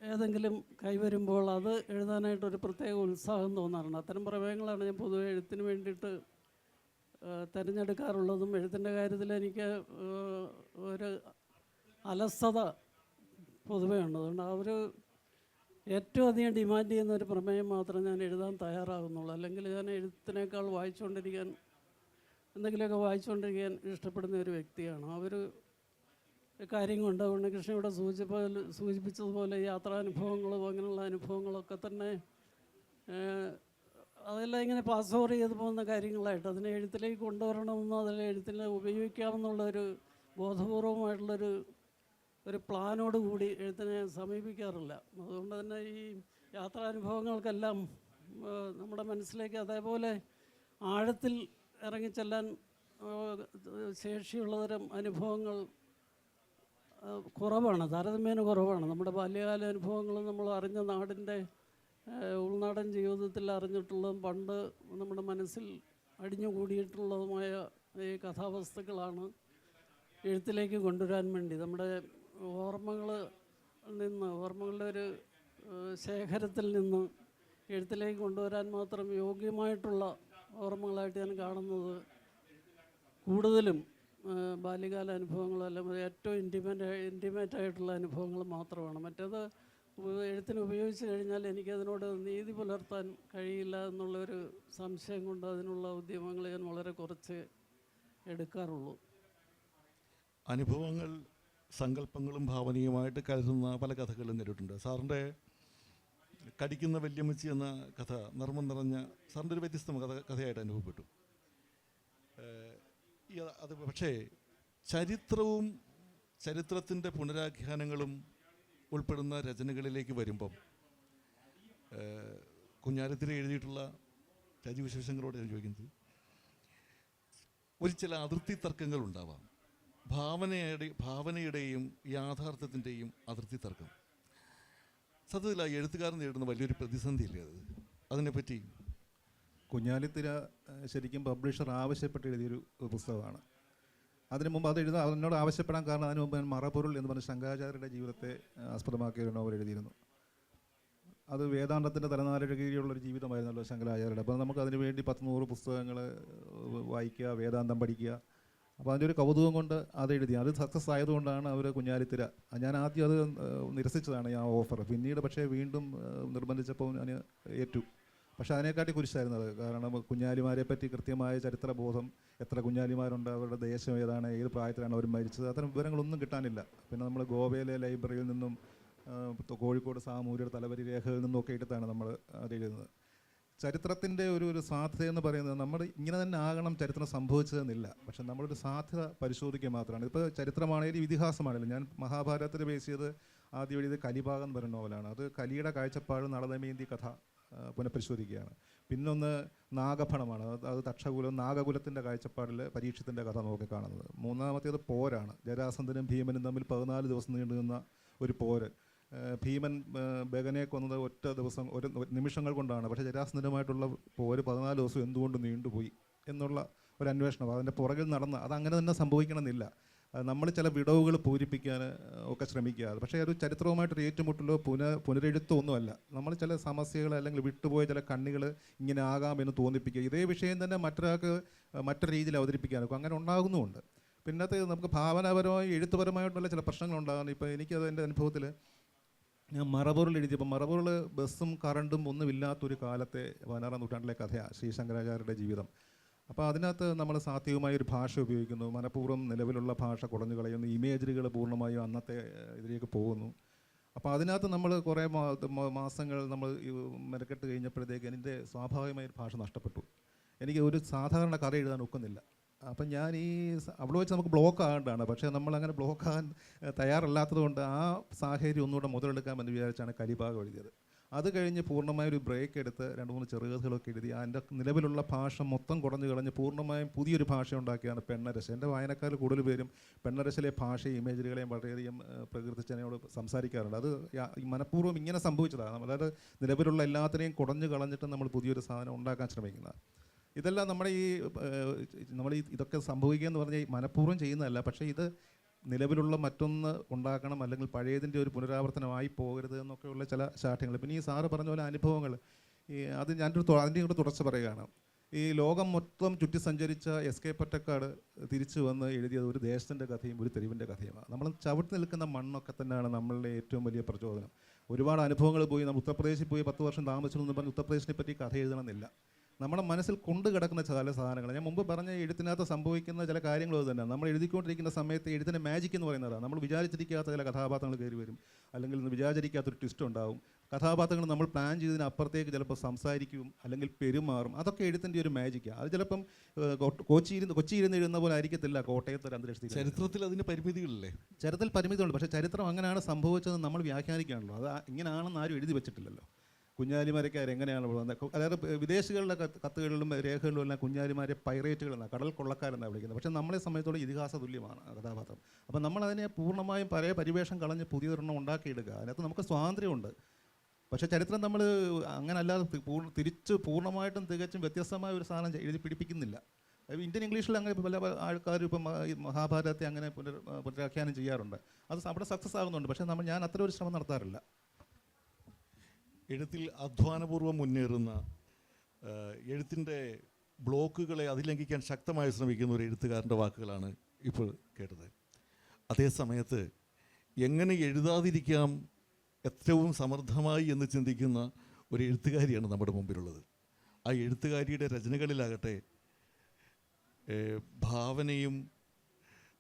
ഏതെങ്കിലും കൈവരുമ്പോൾ അത് എഴുതാനായിട്ടൊരു പ്രത്യേക ഉത്സാഹം തോന്നാറുണ്ട്. അത്തരം പ്രമേയങ്ങളാണ് ഞാൻ പൊതുവെ എഴുത്തിന് വേണ്ടിയിട്ട് തിരഞ്ഞെടുക്കാറുള്ളതും. എഴുത്തിൻ്റെ കാര്യത്തിൽ എനിക്ക് ഒരു അലസത പൊതുവേ ഉണ്ട്. അതുകൊണ്ട് ഏറ്റവും അധികം ഡിമാൻഡ് ചെയ്യുന്ന ഒരു പ്രമേയം മാത്രം ഞാൻ എഴുതാൻ തയ്യാറാകുന്നുള്ളൂ. അല്ലെങ്കിൽ ഞാൻ എഴുത്തിനേക്കാൾ എന്തെങ്കിലുമൊക്കെ വായിച്ചുകൊണ്ടിരിക്കാൻ ഇഷ്ടപ്പെടുന്ന ഒരു വ്യക്തിയാണ്. കാര്യം കൊണ്ട് ഉണ്ണികൃഷ്ണൻ ഇവിടെ സൂചിപ്പിച്ചതുപോലെ യാത്രാനുഭവങ്ങളും അങ്ങനെയുള്ള അനുഭവങ്ങളൊക്കെ തന്നെ അതെല്ലാം ഇങ്ങനെ പാസ് ഓവർ ചെയ്ത് പോകുന്ന കാര്യങ്ങളായിട്ട് അതിനെ എഴുത്തിലേക്ക് കൊണ്ടുവരണമെന്നോ അതിൽ എഴുത്തിൽ ഉപയോഗിക്കാമെന്നുള്ളൊരു ബോധപൂർവമായിട്ടുള്ളൊരു പ്ലാനോട് കൂടി എഴുത്തിനെ സമീപിക്കാറില്ല. അതുകൊണ്ട് തന്നെ ഈ യാത്രാനുഭവങ്ങൾക്കെല്ലാം നമ്മുടെ മനസ്സിലേക്ക് അതേപോലെ ആഴത്തിൽ ഇറങ്ങിച്ചെല്ലാൻ ശേഷിയുള്ളതരം അനുഭവങ്ങൾ കുറവാണ്, താരതമ്യേന കുറവാണ്. നമ്മുടെ ബാല്യകാല അനുഭവങ്ങളും നമ്മൾ അറിഞ്ഞ നാടിൻ്റെ ഉൾനാടൻ ജീവിതത്തിൽ അറിഞ്ഞിട്ടുള്ളതും പണ്ട് നമ്മുടെ മനസ്സിൽ അടിഞ്ഞുകൂടിയിട്ടുള്ളതുമായ ഈ കഥാവസ്തുക്കളാണ് എഴുത്തിലേക്ക് കൊണ്ടുവരാൻ വേണ്ടി നമ്മുടെ ഓർമ്മകളുടെ ഒരു ശേഖരത്തിൽ നിന്ന് എഴുത്തിലേക്ക് കൊണ്ടുവരാൻ മാത്രം യോഗ്യമായിട്ടുള്ള ഓർമ്മകളായിട്ട് ഞാൻ കാണുന്നത് കൂടുതലും ബാല്യകാല അനുഭവങ്ങൾ, അല്ലെങ്കിൽ ഏറ്റവും ഇൻറ്റിമേറ്റ് ആയിട്ടുള്ള അനുഭവങ്ങൾ മാത്രമാണ്. മറ്റേത് എഴുത്തിന് ഉപയോഗിച്ച് കഴിഞ്ഞാൽ എനിക്കതിനോട് നീതി പുലർത്താൻ കഴിയില്ല എന്നുള്ളൊരു സംശയം കൊണ്ട് അതിനുള്ള ഉദ്യമങ്ങൾ ഞാൻ വളരെ കുറച്ച് എടുക്കാറുള്ളൂ. അനുഭവങ്ങൾ സങ്കല്പങ്ങളും ഭാവനീയമായിട്ട് കരുതുന്ന പല കഥകളും നേരിട്ടുണ്ട്. സാറിൻ്റെ കടിക്കുന്ന വല്യമ്മച്ചി എന്ന കഥ നർമ്മം നിറഞ്ഞ സാറിൻ്റെ ഒരു വ്യത്യസ്ത കഥയായിട്ട് അനുഭവപ്പെട്ടു. അത് പക്ഷേ ചരിത്രവും ചരിത്രത്തിൻ്റെ പുനരാഖ്യാനങ്ങളും ഉൾപ്പെടുന്ന രചനകളിലേക്ക് വരുമ്പം കുഞ്ഞാലിത്തിരി എഴുതിയിട്ടുള്ള രാജീവശേഷങ്ങളോട് ഞാൻ ചോദിക്കുന്നത്, ചില അതിർത്തി തർക്കങ്ങൾ ഉണ്ടാവാം. ഭാവനയുടെയും യാഥാർത്ഥ്യത്തിൻ്റെയും അതിർത്തി തർക്കം സത്യത്തിൽ ആ എഴുത്തുകാരൻ നേരിടുന്ന വലിയൊരു പ്രതിസന്ധിയില്ലേ അത്? അതിനെപ്പറ്റി കുഞ്ഞാലിത്തിര ശരിക്കും പബ്ലിഷർ ആവശ്യപ്പെട്ട് എഴുതിയൊരു പുസ്തകമാണ്. അതിനു മുമ്പ് എന്നോട് ആവശ്യപ്പെടാൻ കാരണം അതിനു മുമ്പ് ഞാൻ മറപൊരുൾ എന്ന് പറഞ്ഞ ശങ്കരാചാര്യരുടെ ജീവിതത്തെ ആസ്പദമാക്കിയ ഒരു നോവൽ എഴുതിയിരുന്നു. അത് വേദാന്തത്തിൻ്റെ തലനാരിഴ കീഴിലുള്ളൊരു ജീവിതമായിരുന്നല്ലോ ശങ്കരാചാര്യരുടെ. അപ്പോൾ നമുക്ക് അതിനു വേണ്ടി 100 പുസ്തകങ്ങൾ വായിക്കുക, വേദാന്തം പഠിക്കുക. അപ്പോൾ അതിൻ്റെ ഒരു കൗതുകം കൊണ്ട് അത് എഴുതി. അത് സക്സസ് ആയതുകൊണ്ടാണ് അവർ കുഞ്ഞാലിത്തിര, ഞാൻ ആദ്യം അത് നിരസിച്ചതാണ് ആ ഓഫർ. പിന്നീട് പക്ഷേ വീണ്ടും നിർബന്ധിച്ചപ്പോൾ ഞാൻ ഏറ്റു. പക്ഷേ അതിനെക്കാട്ടി കുരിശായിരുന്നു അത്. കാരണം കുഞ്ഞാലിമാരെ പറ്റി കൃത്യമായ ചരിത്രബോധം, എത്ര കുഞ്ഞാലിമാരുണ്ട്, അവരുടെ ദേശം ഏതാണ്, ഏത് പ്രായത്തിലാണ് അവർ മരിച്ചത്, അത്തരം വിവരങ്ങളൊന്നും കിട്ടാനില്ല. പിന്നെ നമ്മൾ ഗോവയിലെ ലൈബ്രറിയിൽ നിന്നും കോഴിക്കോട് സാമൂര്യയുടെ തലവരി രേഖകളിൽ നിന്നൊക്കെ എടുത്താണ് നമ്മൾ അത് എഴുതുന്നത്. ചരിത്രത്തിൻ്റെ ഒരു സാധ്യതയെന്ന് പറയുന്നത് നമ്മൾ ഇങ്ങനെ തന്നെ ആകണം ചരിത്രം സംഭവിച്ചതെന്നില്ല. പക്ഷെ നമ്മളൊരു സാധ്യത പരിശോധിക്കുക മാത്രമാണ്. ഇപ്പോൾ ചരിത്രമാണെങ്കിലും ഇതിഹാസമാണെങ്കിലും ഞാൻ മഹാഭാരതത്തിൽ ബേസ് ചെയ്ത് ആദ്യം എഴുതിയത് കലിഭാഗം എന്ന് പറയുന്ന നോവലാണ്. അത് കലിയുടെ കാഴ്ചപ്പാട് നളദമയന്തി കഥ പുനഃപരിശോധിക്കുകയാണ്. പിന്നൊന്ന് നാഗഫണമാണ്. അത് തക്ഷകുലം നാഗകുലത്തിൻ്റെ കാഴ്ചപ്പാടിൽ പരീക്ഷത്തിൻ്റെ കഥ നോക്കി കാണുന്നത്. മൂന്നാമത്തേത് പോരാണ്. ജരാസന്ധനും ഭീമനും തമ്മിൽ 14 ദിവസം നീണ്ടു നിന്ന ഒരു പോര്. ഭീമൻ ബഗനെ കൊന്നത് ഒറ്റ ദിവസം, ഒരു നിമിഷങ്ങൾ കൊണ്ടാണ്. പക്ഷേ ജരാസന്ധനുമായിട്ടുള്ള പോര് 14 ദിവസം എന്തുകൊണ്ട് നീണ്ടുപോയി എന്നുള്ള ഒരു അന്വേഷണം അതിൻ്റെ പുറകിൽ നടന്ന, അതങ്ങനെ തന്നെ സംഭവിക്കണമെന്നില്ല. നമ്മൾ ചില വിടവുകൾ പൂരിപ്പിക്കാൻ ഒക്കെ ശ്രമിക്കുക. പക്ഷേ ഒരു ചരിത്രവുമായിട്ടൊരു ഏറ്റുമുട്ടലോ പുനരെഴുത്തോ ഒന്നുമല്ല. നമ്മൾ ചില സമസ്യകൾ അല്ലെങ്കിൽ വിട്ടുപോയ ചില കണ്ണികൾ ഇങ്ങനെ ആകാമെന്ന് തോന്നിപ്പിക്കുക. ഇതേ വിഷയം തന്നെ മറ്റൊരാൾക്ക് മറ്റൊരു രീതിയിൽ അവതരിപ്പിക്കാനൊക്കെ അങ്ങനെ ഉണ്ടാകുന്നുമുണ്ട്. പിന്നത്തെ നമുക്ക് ഭാവനാപരമായി എഴുത്തുപരമായിട്ടുള്ള ചില പ്രശ്നങ്ങളുണ്ടാകുന്നു. ഇപ്പോൾ എനിക്കത് എൻ്റെ അനുഭവത്തിൽ ഞാൻ മറപൊരുൾ എഴുതിയപ്പോൾ മറപൊരുൾ ബസ്സും കറണ്ടും ഒന്നുമില്ലാത്തൊരു കാലത്തെ 16-ാം നൂറ്റാണ്ടിലെ കഥയാണ് ശ്രീ ശങ്കരാചാര്യരുടെ ജീവിതം. അപ്പോൾ അതിനകത്ത് നമ്മൾ സാത്വികമായ ഒരു ഭാഷ ഉപയോഗിക്കുന്നു. മനഃപൂർവ്വം നിലവിലുള്ള ഭാഷ കുറഞ്ഞു കളയുന്നു. ഇമേജറികൾ പൂർണ്ണമായും അന്നത്തെ ഇതിലേക്ക് പോകുന്നു. അപ്പോൾ അതിനകത്ത് നമ്മൾ കുറേ മാസങ്ങൾ നമ്മൾ മെനക്കെട്ട് കഴിഞ്ഞപ്പോഴത്തേക്ക് എൻ്റെ സ്വാഭാവികമായ ഒരു ഭാഷ നഷ്ടപ്പെട്ടു. എനിക്ക് ഒരു സാധാരണ കഥ എഴുതാൻ ഒക്കുന്നില്ല. അപ്പം ഞാൻ അവിടെ വെച്ച് നമുക്ക് ബ്ലോക്ക് ആകേണ്ടതാണ്, പക്ഷേ നമ്മളങ്ങനെ ബ്ലോക്ക് ആകാൻ തയ്യാറല്ലാത്തതുകൊണ്ട് ആ സാഹചര്യം ഒന്നുകൂടെ മുതലെടുക്കാമെന്ന് വിചാരിച്ചാണ് കരിഭാഗം എഴുതിയത്. അത് കഴിഞ്ഞ് പൂർണ്ണമായൊരു ബ്രേക്ക് എടുത്ത് 2-3 ചെറുകഥകളൊക്കെ എഴുതി അതിൻ്റെ നിലവിലുള്ള ഭാഷ മൊത്തം കുറഞ്ഞു കളഞ്ഞ് പൂർണ്ണമായും പുതിയൊരു ഭാഷ ഉണ്ടാക്കിയാണ് പെണ്ണരശ. എൻ്റെ വായനക്കാരിൽ കൂടുതൽ പേരും പെണ്ണരശിലെ ഭാഷയും ഇമേജുകളെയും വളരെയധികം പ്രകീർത്തിച്ച് എന്നോട് സംസാരിക്കാറുണ്ട്. അത് മനഃപൂർവ്വം ഇങ്ങനെ സംഭവിച്ചതാണ്. അതായത് നിലവിലുള്ള എല്ലാത്തിനെയും കുറഞ്ഞു കളഞ്ഞിട്ട് നമ്മൾ പുതിയൊരു സാധനം ഉണ്ടാക്കാൻ ശ്രമിക്കുന്നത്. ഇതെല്ലാം നമ്മുടെ ഇതൊക്കെ സംഭവിക്കുക എന്ന് പറഞ്ഞാൽ മനഃപൂർവ്വം ചെയ്യുന്നതല്ല, പക്ഷേ ഇത് നിലവിലുള്ള മറ്റൊന്ന് ഉണ്ടാക്കണം, അല്ലെങ്കിൽ പഴയതിൻ്റെ ഒരു പുനരാവർത്തനമായി പോകരുത് എന്നൊക്കെയുള്ള ചില ശാഠ്യങ്ങൾ. പിന്നെ ഈ സാറ് പറഞ്ഞ പോലെ അനുഭവങ്ങൾ, അത് അതിൻ്റെ കൂടെ തുടർച്ച പറയുകയാണ്. ഈ ലോകം മൊത്തം ചുറ്റി സഞ്ചരിച്ച എസ്.കെ. പൊറ്റക്കാട് തിരിച്ചു വന്ന് എഴുതിയത് ഒരു ദേശത്തിൻ്റെ കഥയും ഒരു തെരുവിൻ്റെ കഥയുമാണ്. നമ്മൾ ചവിട്ടി നിൽക്കുന്ന മണ്ണൊക്കെ തന്നെയാണ് നമ്മളുടെ ഏറ്റവും വലിയ പ്രചോദനം. ഒരുപാട് അനുഭവങ്ങൾ പോയി, നമ്മൾ ഉത്തർപ്രദേശിൽ പോയി 10 വർഷം താമസിച്ചു പറഞ്ഞ് ഉത്തർപ്രദേശിനെ പറ്റി കഥ എഴുതണമെന്നില്ല. നമ്മുടെ മനസ്സിൽ കൊണ്ട് കിടക്കുന്ന ചില സാധനങ്ങൾ, ഞാൻ മുമ്പ് പറഞ്ഞ എഴുത്തിനകത്ത് സംഭവിക്കുന്ന ചില കാര്യങ്ങൾ അത് തന്നെയാണ്. നമ്മൾ എഴുതിക്കൊണ്ടിരിക്കുന്ന സമയത്ത് എഴുത്തിൻ്റെ മാജിക് എന്ന് പറയുന്നതാണ്. നമ്മൾ വിചാരിച്ചിരിക്കാത്ത ചില കഥാപാത്രങ്ങൾ കയറി വരും, അല്ലെങ്കിൽ വിചാരിക്കാത്തൊരു ട്വിസ്റ്റ് ഉണ്ടാവും. കഥാപാത്രങ്ങൾ നമ്മൾ പ്ലാൻ ചെയ്തതിന് അപ്പുറത്തേക്ക് ചിലപ്പോൾ സംസാരിക്കും, അല്ലെങ്കിൽ പെരുമാറും. അതൊക്കെ എഴുത്തിൻ്റെ ഒരു മാജിക്കാണ്. അത് ചിലപ്പം കൊച്ചിയിരുന്ന് എഴുതുന്ന പോലെ ആയിരിക്കത്തില്ല കോട്ടയത്തെ ഒരു അന്തരീക്ഷത്തിൽ. ചരിത്രത്തിൽ അതിന് പരിമിതികളില്ലേ? ചരിത്രത്തിൽ പരിമിതികളുണ്ട്, പക്ഷേ ചരിത്രം അങ്ങനെയാണ് സംഭവിച്ചതെന്ന് നമ്മൾ വ്യാഖ്യാനിക്കുകയാണല്ലോ. അത് ഇങ്ങനെയാണെന്ന് ആരും എഴുതി വെച്ചിട്ടില്ലല്ലോ. കുഞ്ഞാലിമാരക്കാർ എങ്ങനെയാണ് വന്നത്? അതായത് വിദേശികളുടെ കത്തുകളിലും രേഖകളിലും എല്ലാം കുഞ്ഞാലിമാരെ പൈറേറ്റുകളെന്നാണ്, കടൽ കൊള്ളക്കാരെന്നാണ് വിളിക്കുന്നത്. പക്ഷേ നമ്മളെ സംബന്ധിച്ചോളം ഇതിഹാസ തുല്യമാണ് കഥാപാത്രം. അപ്പം നമ്മളതിനെ പൂർണ്ണമായും പഴയ പരിവേഷം കളഞ്ഞ് പുതിയൊരെണ്ണം ഉണ്ടാക്കിയെടുക്കുക. അതിനകത്ത് നമുക്ക് സ്വാതന്ത്ര്യമുണ്ട്. പക്ഷേ ചരിത്രം നമ്മൾ അങ്ങനെ അല്ലാതെ തിരിച്ച് പൂർണ്ണമായിട്ടും തികച്ചും വ്യത്യസ്തമായ ഒരു സാധനം എഴുതി പിടിപ്പിക്കുന്നില്ല. ഇന്ത്യൻ ഇംഗ്ലീഷിൽ അങ്ങനെ പല ആൾക്കാരും ഇപ്പം മഹാഭാരതത്തെ അങ്ങനെ പുനരാഖ്യാനം ചെയ്യാറുണ്ട്. അത് അവിടെ സക്സസ് ആകുന്നുണ്ട്. പക്ഷേ ഞാൻ അത്ര ഒരു ശ്രമം നടത്താറില്ല. എഴുത്തിൽ അധ്വാനപൂർവ്വം മുന്നേറുന്ന, എഴുത്തിൻ്റെ ബ്ലോക്കുകളെ അതിലംഘിക്കാൻ ശക്തമായി ശ്രമിക്കുന്ന ഒരു എഴുത്തുകാരൻ്റെ വാക്കുകളാണ് ഇപ്പോൾ കേട്ടത്. അതേ സമയത്ത് എങ്ങനെ എഴുതാതിരിക്കാം ഏറ്റവും സമർത്ഥമായി എന്ന് ചിന്തിക്കുന്ന ഒരു എഴുത്തുകാരിയാണ് നമ്മുടെ മുമ്പിലുള്ളത്. ആ എഴുത്തുകാരിയുടെ രചനകളിലാകട്ടെ ഭാവനയും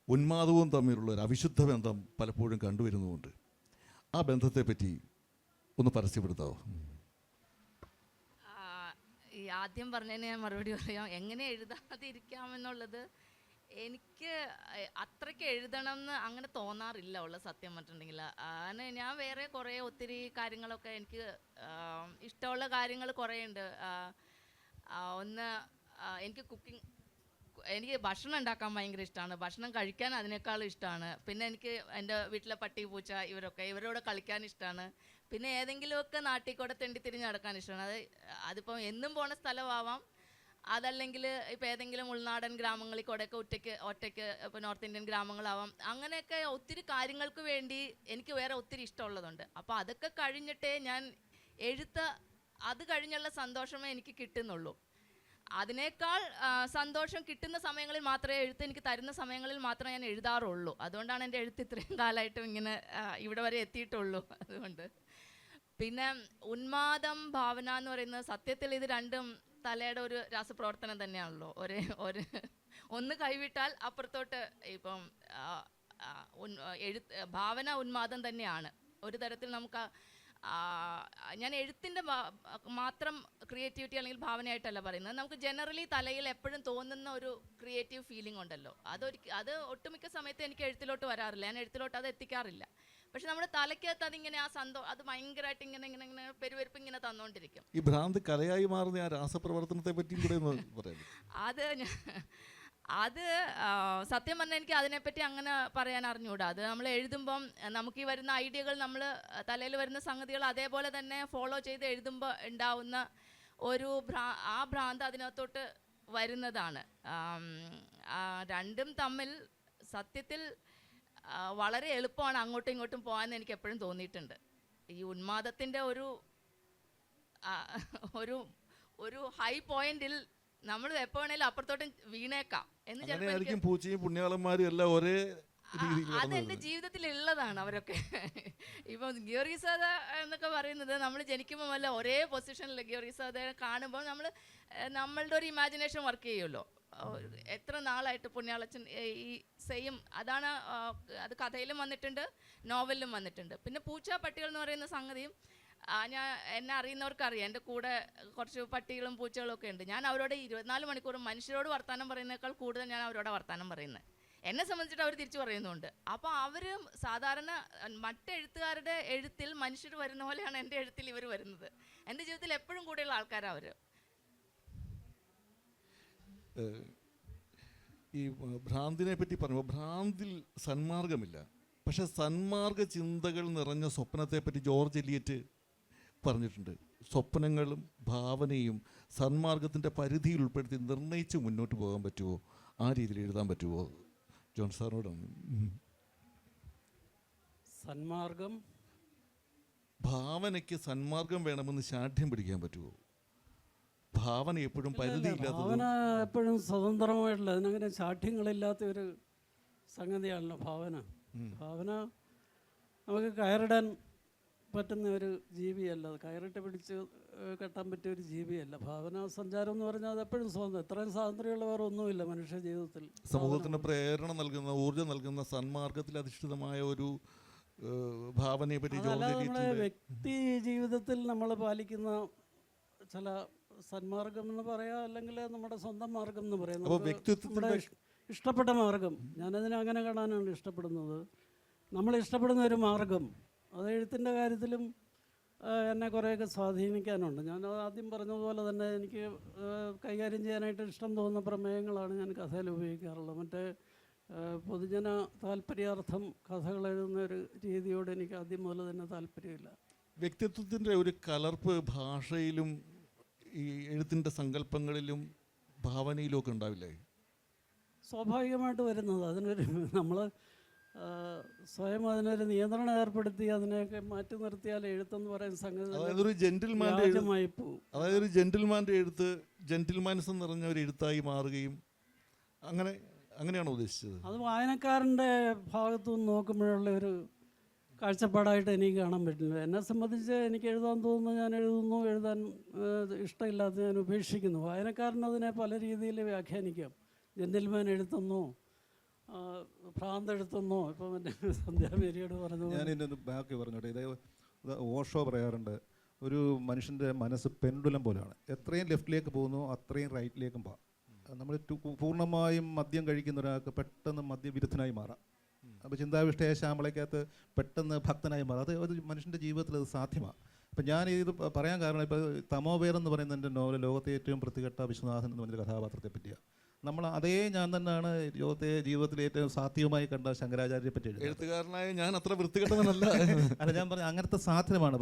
ഉന്മാദവും തമ്മിലുള്ള ഒരു അവിശുദ്ധ ബന്ധം പലപ്പോഴും കണ്ടുവരുന്നുമുണ്ട്. ആ ബന്ധത്തെപ്പറ്റി ഒന്ന് പരസ്യപ്പെടുത്താവോ? ഈ ആദ്യം പറഞ്ഞതിന് ഞാൻ മറുപടി പറയാം. എങ്ങനെ എഴുതാതിരിക്കാമെന്നുള്ളത് എനിക്ക് അത്രയ്ക്ക് എഴുതണം എന്ന് അങ്ങനെ തോന്നാറില്ല, ഉള്ള സത്യം പറഞ്ഞിട്ടുണ്ടെങ്കിൽ. അങ്ങനെ ഞാൻ വേറെ കുറേ ഒത്തിരി കാര്യങ്ങളൊക്കെ എനിക്ക് ഇഷ്ടമുള്ള കാര്യങ്ങൾ കുറേ ഉണ്ട്. ഒന്ന്, എനിക്ക് ഭക്ഷണം ഉണ്ടാക്കാൻ ഭയങ്കര ഇഷ്ടമാണ്. ഭക്ഷണം കഴിക്കാൻ അതിനേക്കാളും ഇഷ്ടമാണ്. പിന്നെ എനിക്ക് എൻ്റെ വീട്ടിലെ പട്ടി പൂച്ച ഇവരോട് കളിക്കാൻ ഇഷ്ടമാണ്. പിന്നെ ഏതെങ്കിലുമൊക്കെ നാട്ടിൽ കൂടെ തെണ്ടി തിരിഞ്ഞ് നടക്കാൻ ഇഷ്ടമാണ്. അതിപ്പം എന്നും പോണ സ്ഥലമാവാം, അതല്ലെങ്കിൽ ഇപ്പോൾ ഏതെങ്കിലും ഉൾനാടൻ ഗ്രാമങ്ങളിൽ കൂടെയൊക്കെ ഒറ്റയ്ക്ക് ഇപ്പോൾ നോർത്ത് ഇന്ത്യൻ ഗ്രാമങ്ങളാവാം. അങ്ങനെയൊക്കെ ഒത്തിരി കാര്യങ്ങൾക്ക് വേണ്ടി എനിക്ക് വേറെ ഒത്തിരി ഇഷ്ടമുള്ളതുണ്ട്. അപ്പോൾ അതൊക്കെ കഴിഞ്ഞിട്ടേ ഞാൻ അത് കഴിഞ്ഞുള്ള സന്തോഷമേ എനിക്ക് കിട്ടുന്നുള്ളൂ. അതിനേക്കാൾ സന്തോഷം കിട്ടുന്ന സമയങ്ങളിൽ മാത്രമേ എനിക്ക് തരുന്ന സമയങ്ങളിൽ മാത്രമേ ഞാൻ എഴുതാറുള്ളൂ. അതുകൊണ്ടാണ് എൻ്റെ എഴുത്ത് ഇത്രയും കാലമായിട്ടും ഇങ്ങനെ ഇവിടെ വരെ എത്തിയിട്ടുള്ളൂ. അതുകൊണ്ട് പിന്നെ ഉന്മാദം, ഭാവന എന്ന് പറയുന്നത് സത്യത്തിൽ ഇത് രണ്ടും തലയുടെ ഒരു രാസപ്രവർത്തനം തന്നെയാണല്ലോ. ഒന്ന് കൈവിട്ടാൽ അപ്പുറത്തോട്ട് ഇപ്പം ഭാവന ഉന്മാദം തന്നെയാണ് ഒരു തരത്തിൽ. നമുക്ക് ഞാൻ എഴുത്തിൻ്റെ മാത്രം ക്രിയേറ്റിവിറ്റി അല്ലെങ്കിൽ ഭാവനയായിട്ടല്ല പറയുന്നത്. നമുക്ക് ജനറലി തലയിൽ എപ്പോഴും തോന്നുന്ന ഒരു ക്രിയേറ്റീവ് ഫീലിംഗ് ഉണ്ടല്ലോ. അത് ഒട്ടുമിക്ക സമയത്ത് എനിക്ക് എഴുത്തിലോട്ട് വരാറില്ല. ഞാൻ എഴുത്തിലോട്ട് അത് എത്തിക്കാറില്ല. പക്ഷെ നമ്മുടെ തലയ്ക്കകത്ത് അതിങ്ങനെ അത് ഭയങ്കരമായിട്ട് ഇങ്ങനെ പെരുവരുപ്പ് ഇങ്ങനെ തന്നുകൊണ്ടിരിക്കും. ഈ ഭ്രാന്ത് കലയായി മാറുന്ന ആ രാസപ്രവർത്തനത്തെ പറ്റിയും കൂടെ പറയാം. അത് സത്യം പറഞ്ഞാൽ എനിക്ക് അതിനെപ്പറ്റി അങ്ങനെ പറയാൻ അറിഞ്ഞുകൂടാ. അത് നമ്മൾ എഴുതുമ്പം നമുക്ക് ഈ വരുന്ന ഐഡിയകൾ, നമ്മൾ തലയിൽ വരുന്ന സംഗതികൾ അതേപോലെ തന്നെ ഫോളോ ചെയ്ത് എഴുതുമ്പോൾ ഉണ്ടാവുന്ന ഒരു ഭ്രാന്ത് അതിനകത്തോട്ട് വരുന്നതാണ്. രണ്ടും തമ്മിൽ സത്യത്തിൽ വളരെ എളുപ്പമാണ് അങ്ങോട്ടും ഇങ്ങോട്ടും പോകാമെന്ന് എനിക്ക് എപ്പോഴും തോന്നിയിട്ടുണ്ട്. ഈ ഉന്മാദത്തിൻ്റെ ഒരു ഹൈ പോയിന്റിൽ നമ്മൾ എപ്പോൾ വേണേലും അപ്പുറത്തോട്ടും വീണേക്കാം എന്ന് ചിലപ്പോൾ പൂച്ചയും പുണ്യാളന്മാരും എല്ലാം ഒരേ അതെൻ്റെ ജീവിതത്തിൽ ഉള്ളതാണ് അവരൊക്കെ. ഇപ്പം ഗിയോർഗീസാദ എന്നൊക്കെ പറയുന്നത് നമ്മൾ ജനിക്കുമ്പോൾ വല്ല ഒരേ പൊസിഷനിൽ ഗിയോർഗീസാദയെ കാണുമ്പോൾ നമ്മളുടെ ഒരു ഇമാജിനേഷൻ വർക്ക് ചെയ്യുമല്ലോ. എത്ര നാളായിട്ട് പുണ്യാളച്ചൻ ഈ സെയിം അതാണ്. അത് കഥയിലും വന്നിട്ടുണ്ട്, നോവലിലും വന്നിട്ടുണ്ട്. പിന്നെ പൂച്ച പട്ടികൾ എന്ന് പറയുന്ന സംഗതിയും എന്നെ അറിയുന്നവർക്കറിയാം. എൻ്റെ കൂടെ കുറച്ച് പട്ടികളും പൂച്ചകളും ഒക്കെ ഉണ്ട്. ഞാൻ അവരോട് 24 മണിക്കൂറും മനുഷ്യരോട് വർത്തമാനം പറയുന്നതിനേക്കാൾ കൂടുതൽ ഞാൻ അവരോട് വർത്തമാനം പറയുന്നത്. എന്നെ സംബന്ധിച്ചിട്ട് അവർ തിരിച്ചു പറയുന്നുണ്ട്. അപ്പോൾ അവർ സാധാരണ മറ്റെഴുത്തുകാരുടെ എഴുത്തിൽ മനുഷ്യർ വരുന്ന പോലെയാണ് എൻ്റെ എഴുത്തിൽ ഇവർ വരുന്നത്. എൻ്റെ ജീവിതത്തിൽ എപ്പോഴും കൂടെയുള്ള ആൾക്കാരാണ് അവർ. ഈ ഭ്രാന്തിനെ പറ്റി പറയുമ്പോൾ ഭ്രാന്തിൽ സന്മാർഗമില്ല, പക്ഷെ സന്മാർഗ ചിന്തകൾ നിറഞ്ഞ സ്വപ്നത്തെപ്പറ്റി ജോർജ് എലിയറ്റ് പറഞ്ഞിട്ടുണ്ട്. സ്വപ്നങ്ങളും ഭാവനയും സന്മാർഗത്തിൻ്റെ പരിധിയിൽ ഉൾപ്പെടുത്തി നിർണയിച്ച് മുന്നോട്ട് പോകാൻ പറ്റുമോ? ആ രീതിയിൽ എഴുതാൻ പറ്റുമോ? ജോൺ സാറിനോടാണ്. സന്മാർഗം, ഭാവനയ്ക്ക് സന്മാർഗം വേണമെന്ന് ശാഠ്യം പിടിക്കാൻ പറ്റുമോ? ഭാവന എപ്പോഴും പരിധിയില്ലാത്തത്. ഭാവന എപ്പോഴും സ്വതന്ത്രമായിട്ടുള്ള, അതിനങ്ങനെ ശാഠ്യങ്ങളില്ലാത്ത ഒരു സംഗതിയാണല്ലോ ഭാവന. ഭാവന നമുക്ക് കയറിടാൻ പറ്റുന്ന ഒരു ജീവിയല്ല, കയറിട്ട് പിടിച്ച് കെട്ടാൻ പറ്റിയ ഒരു ജീവിയല്ല. ഭാവന സഞ്ചാരം എന്ന് പറഞ്ഞാൽ അത് എപ്പോഴും സ്വതന്ത്രം. ഇത്രയും സ്വാതന്ത്ര്യമുള്ള വേറെ ഒന്നുമില്ല മനുഷ്യ ജീവിതത്തിൽ. സമൂഹത്തിന് പ്രേരണ നൽകുന്ന, ഊർജ്ജം നൽകുന്ന, സന്മാർഗത്തിൽ അധിഷ്ഠിതമായ ഒരു ഭാവനയെ പറ്റി നമ്മുടെ വ്യക്തി ജീവിതത്തിൽ നമ്മൾ പാലിക്കുന്ന ചില സന്മാർഗം എന്ന് പറയാം, അല്ലെങ്കിൽ നമ്മുടെ സ്വന്തം മാർഗം എന്ന് പറയാം. നമ്മുടെ ഇഷ്ടപ്പെട്ട മാർഗം, ഞാനതിനെ അങ്ങനെ കാണാനാണ് ഇഷ്ടപ്പെടുന്നത്. നമ്മൾ ഇഷ്ടപ്പെടുന്ന ഒരു മാർഗം, അത് എഴുത്തിൻ്റെ കാര്യത്തിലും എന്നെ കുറേയൊക്കെ സ്വാധീനിക്കാനുണ്ട്. ഞാൻ ആദ്യം പറഞ്ഞതുപോലെ തന്നെ എനിക്ക് കൈകാര്യം ചെയ്യാനായിട്ട് ഇഷ്ടം തോന്നുന്ന പ്രമേയങ്ങളാണ് ഞാൻ കഥയിൽ ഉപയോഗിക്കാറുള്ളത്. മറ്റേ പൊതുജന താല്പര്യാർത്ഥം കഥകൾ എഴുതുന്ന ഒരു രീതിയോട് എനിക്ക് ആദ്യം മുതൽ തന്നെ താല്പര്യമില്ല. വ്യക്തിത്വത്തിൻ്റെ ഒരു കലർപ്പ് ഭാഷയിലും ഈ എഴുത്തിൻ്റെ സങ്കല്പങ്ങളിലും ഭാവനയിലും ഒക്കെ ഉണ്ടാവില്ലേ? സ്വാഭാവികമായിട്ട് വരുന്നത്. അതിനൊരു നമ്മൾ സ്വയം അതിനൊരു നിയന്ത്രണം ഏർപ്പെടുത്തി അതിനെയൊക്കെ മാറ്റി നിർത്തിയാൽ എഴുത്തെന്ന് പറയുന്ന സംഗതി അതൊരു ജെന്റിൽമാൻ്റെ പോകും. അതായത് ഒരു ജെന്റിൽമാൻ്റെ എഴുത്ത് ജെന്റിൽമാനസം നിറഞ്ഞ ഒരു എഴുത്തായി മാറുകയും അങ്ങനെയാണോ ഉദ്ദേശിച്ചത്? അത് വായനക്കാരൻ്റെ ഭാഗത്തു നിന്ന് നോക്കുമ്പോഴുള്ള ഒരു കാഴ്ചപ്പാടായിട്ട് എനിക്ക് കാണാൻ പറ്റില്ല. എന്നെ സംബന്ധിച്ച് എനിക്ക് എഴുതാൻ തോന്നുന്നു ഞാൻ എഴുതുന്നു, എഴുതാൻ ഇഷ്ടമില്ലാത്ത ഞാൻ ഉപേക്ഷിക്കുന്നു. വായനക്കാരൻ അതിനെ പല രീതിയിൽ വ്യാഖ്യാനിക്കാം. ജെന്റിൽമാൻ എഴുതുന്നു, ഭ്രാന്ത് എഴുതുന്നു. ഇപ്പം എൻ്റെ സന്ധ്യാമേരിയോട് പറഞ്ഞു, ഞാനിന്ന് ബാക്കി പറഞ്ഞോട്ടെ. ഇത് ഓഷോ പറയാറുണ്ട്, ഒരു മനുഷ്യൻ്റെ മനസ്സ് പെൻഡുലം പോലെയാണ്. എത്രയും ലെഫ്റ്റിലേക്ക് പോകുന്നു അത്രയും റൈറ്റിലേക്കും പോകാം. നമ്മൾ പൂർണ്ണമായും മദ്യം കഴിക്കുന്ന ഒരാൾക്ക് പെട്ടെന്ന് മദ്യവിരുദ്ധനായി മാറാം. അപ്പോൾ ചിന്താവിഷ്ടയ ശ്യാമളയ്ക്കകത്ത് പെട്ടെന്ന് ഭക്തനായി മാറാം. അത് ഒരു മനുഷ്യൻ്റെ ജീവിതത്തിൽ അത് സാധ്യമാണ്. അപ്പം ഞാൻ ഇത് പറയാൻ കാരണം, ഇപ്പോൾ തമോവേർ എന്ന് പറയുന്ന എൻ്റെ നോവൽ ലോകത്തെ ഏറ്റവും വൃത്തികെട്ട വിശ്വനാഥൻ എന്ന് പറഞ്ഞൊരു കഥാപാത്രത്തെ പറ്റിയാണ്. നമ്മൾ ഞാൻ തന്നെയാണ് ജീവിതത്തിൽ ഏറ്റവും സാധ്യവുമായി കണ്ട ശങ്കരാചാര്യരെ പറ്റി എഴുത്തുകാരനായ ഞാൻ അത്ര വൃത്തികെട്ടവനല്ല. അല്ല, ഞാൻ പറഞ്ഞ അങ്ങനത്തെ സാധ്യമാണ്.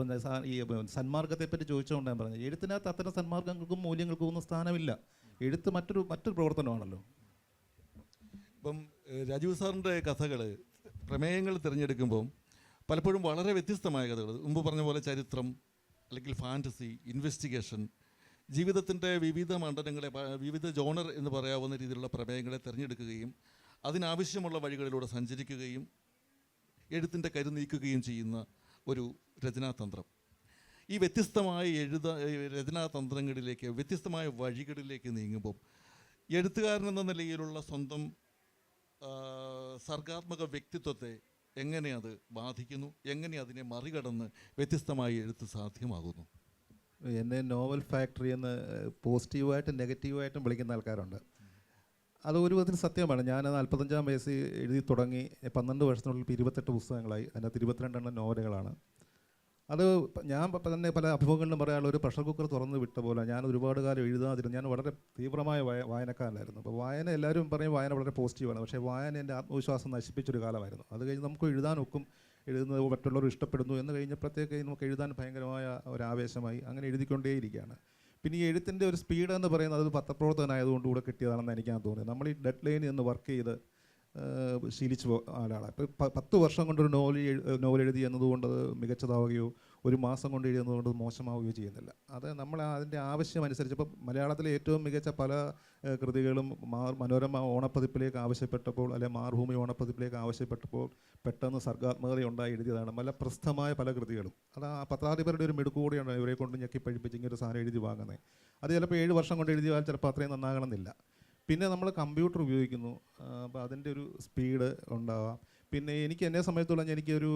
ഈ സന്മാർഗത്തെ പറ്റി ചോദിച്ചുകൊണ്ട് ഞാൻ പറഞ്ഞത്, എഴുത്തിനകത്ത് അത്തരം സന്മാർഗങ്ങൾക്കും മൂല്യങ്ങൾക്കും ഒന്നും സ്ഥാനമില്ല. എഴുത്ത് മറ്റൊരു പ്രവർത്തനമാണല്ലോ. ഇപ്പം രാജീവ് സാറിൻ്റെ കഥകൾ, പ്രമേയങ്ങൾ തിരഞ്ഞെടുക്കുമ്പം പലപ്പോഴും വളരെ വ്യത്യസ്തമായ കഥകൾ, മുമ്പ് പറഞ്ഞ പോലെ ചരിത്രം അല്ലെങ്കിൽ ഫാൻറ്റസി, ഇൻവെസ്റ്റിഗേഷൻ, ജീവിതത്തിൻ്റെ വിവിധ മണ്ഡലങ്ങളെ, വിവിധ ജോണർ എന്ന് പറയാവുന്ന രീതിയിലുള്ള പ്രമേയങ്ങളെ തിരഞ്ഞെടുക്കുകയും അതിനാവശ്യമുള്ള വഴികളിലൂടെ സഞ്ചരിക്കുകയും എഴുത്തിൻ്റെ കരുനീക്കുകയും ചെയ്യുന്ന ഒരു രചനാതന്ത്രം. ഈ വ്യത്യസ്തമായ രചനാതന്ത്രങ്ങളിലേക്ക്, വ്യത്യസ്തമായ വഴികളിലേക്ക് നീങ്ങുമ്പോൾ എഴുത്തുകാരൻ എന്ന നിലയിലുള്ള സ്വന്തം സർഗാത്മക വ്യക്തിത്വത്തെ എങ്ങനെ അത് ബാധിക്കുന്നു, എങ്ങനെ അതിനെ മറികടന്ന് വ്യത്യസ്തമായ എഴുത്ത് സാധ്യമാകുന്നു? എന്നെ നോവൽ ഫാക്ടറി എന്ന് പോസിറ്റീവായിട്ടും നെഗറ്റീവായിട്ടും വിളിക്കുന്ന ആൾക്കാരുണ്ട്. അത് ഒരു വിധത്തിൽ സത്യമാണ്. ഞാൻ 45-ാം വയസ്സിൽ എഴുതി തുടങ്ങി. 12 വർഷത്തിനുള്ളിൽ 28 പുസ്തകങ്ങളായി. അതിനകത്ത് 22 നോവലുകളാണ്. അത് ഞാൻ തന്നെ പല അഭിമുഖങ്ങളിലും പറയാനുള്ള ഒരു പ്രഷർ കുക്കർ തുറന്ന് വിട്ട പോലെ ഞാൻ ഒരുപാട് കാലം എഴുതാതിരുന്നു. ഞാൻ വളരെ തീവ്രമായ വായനക്കാരനായിരുന്നു. അപ്പോൾ വായന, എല്ലാവരും പറയും വായന വളരെ പോസിറ്റീവാണ്, പക്ഷേ വായന എൻ്റെ ആത്മവിശ്വാസം നശിപ്പിച്ചൊരു കാലമായിരുന്നു. അത് കഴിഞ്ഞ് നമുക്ക് എഴുതാനൊക്കും, എഴുതുന്നത് മറ്റുള്ളവർ ഇഷ്ടപ്പെടുന്നു എന്ന് കഴിഞ്ഞപ്പോഴത്തേക്ക് നമുക്ക് എഴുതാൻ ഭയങ്കരമായ ഒരാവേശമായി. അങ്ങനെ എഴുതിക്കൊണ്ടേയിരിക്കുകയാണ്. പിന്നെ ഈ എഴുത്തിൻ്റെ ഒരു സ്പീഡ് എന്ന് പറയുന്നത് അത് പത്രപ്രവർത്തകനായതുകൊണ്ട് കൂടെ കിട്ടിയതാണെന്ന് എനിക്കാണ് തോന്നിയത്. നമ്മൾ ഈ ഡെഡ് ലൈനിൽ നിന്ന് വർക്ക് ചെയ്ത് ശീലിച്ചു ആളാണ്. ഇപ്പോൾ 10 വർഷം കൊണ്ടൊരു നോവൽ എഴുതി എന്നതുകൊണ്ട് അത് മികച്ചതാവുകയോ 1 മാസം കൊണ്ട് എഴുതുന്നതുകൊണ്ട് മോശമാവുകയോ ചെയ്യുന്നില്ല. അത് നമ്മൾ അതിൻ്റെ ആവശ്യം അനുസരിച്ച്, ഇപ്പോൾ മലയാളത്തിലെ ഏറ്റവും മികച്ച പല കൃതികളും മനോരമ ഓണപ്പതിപ്പിലേക്ക് ആവശ്യപ്പെട്ടപ്പോൾ, അല്ലെങ്കിൽ മാർഭൂമി ഓണപ്പതിപ്പിലേക്ക് ആവശ്യപ്പെട്ടപ്പോൾ പെട്ടെന്ന് സർഗാത്മകത ഉണ്ടായി എഴുതിയതാണ് പല പ്രസിദ്ധമായ പല കൃതികളും. അത് ആ പത്രാധിപരുടെ ഒരു മിടുക്കൂടിയാണ് ഇവരെ കൊണ്ട് ഞെക്കി പഴിപ്പിച്ച് ഇങ്ങനെ ഒരു സാധനം എഴുതി വാങ്ങുന്നത്. അത് ചിലപ്പോൾ 7 വർഷം കൊണ്ട് എഴുതിയാൽ ചിലപ്പോൾ അത്രയും നന്നാകണമെന്നില്ല. പിന്നെ നമ്മൾ കമ്പ്യൂട്ടർ ഉപയോഗിക്കുന്നു, അപ്പോൾ അതിൻ്റെ ഒരു സ്പീഡ് ഉണ്ടാവാം. പിന്നെ എനിക്ക് എന്നെ സമയത്തോളം എനിക്കൊരു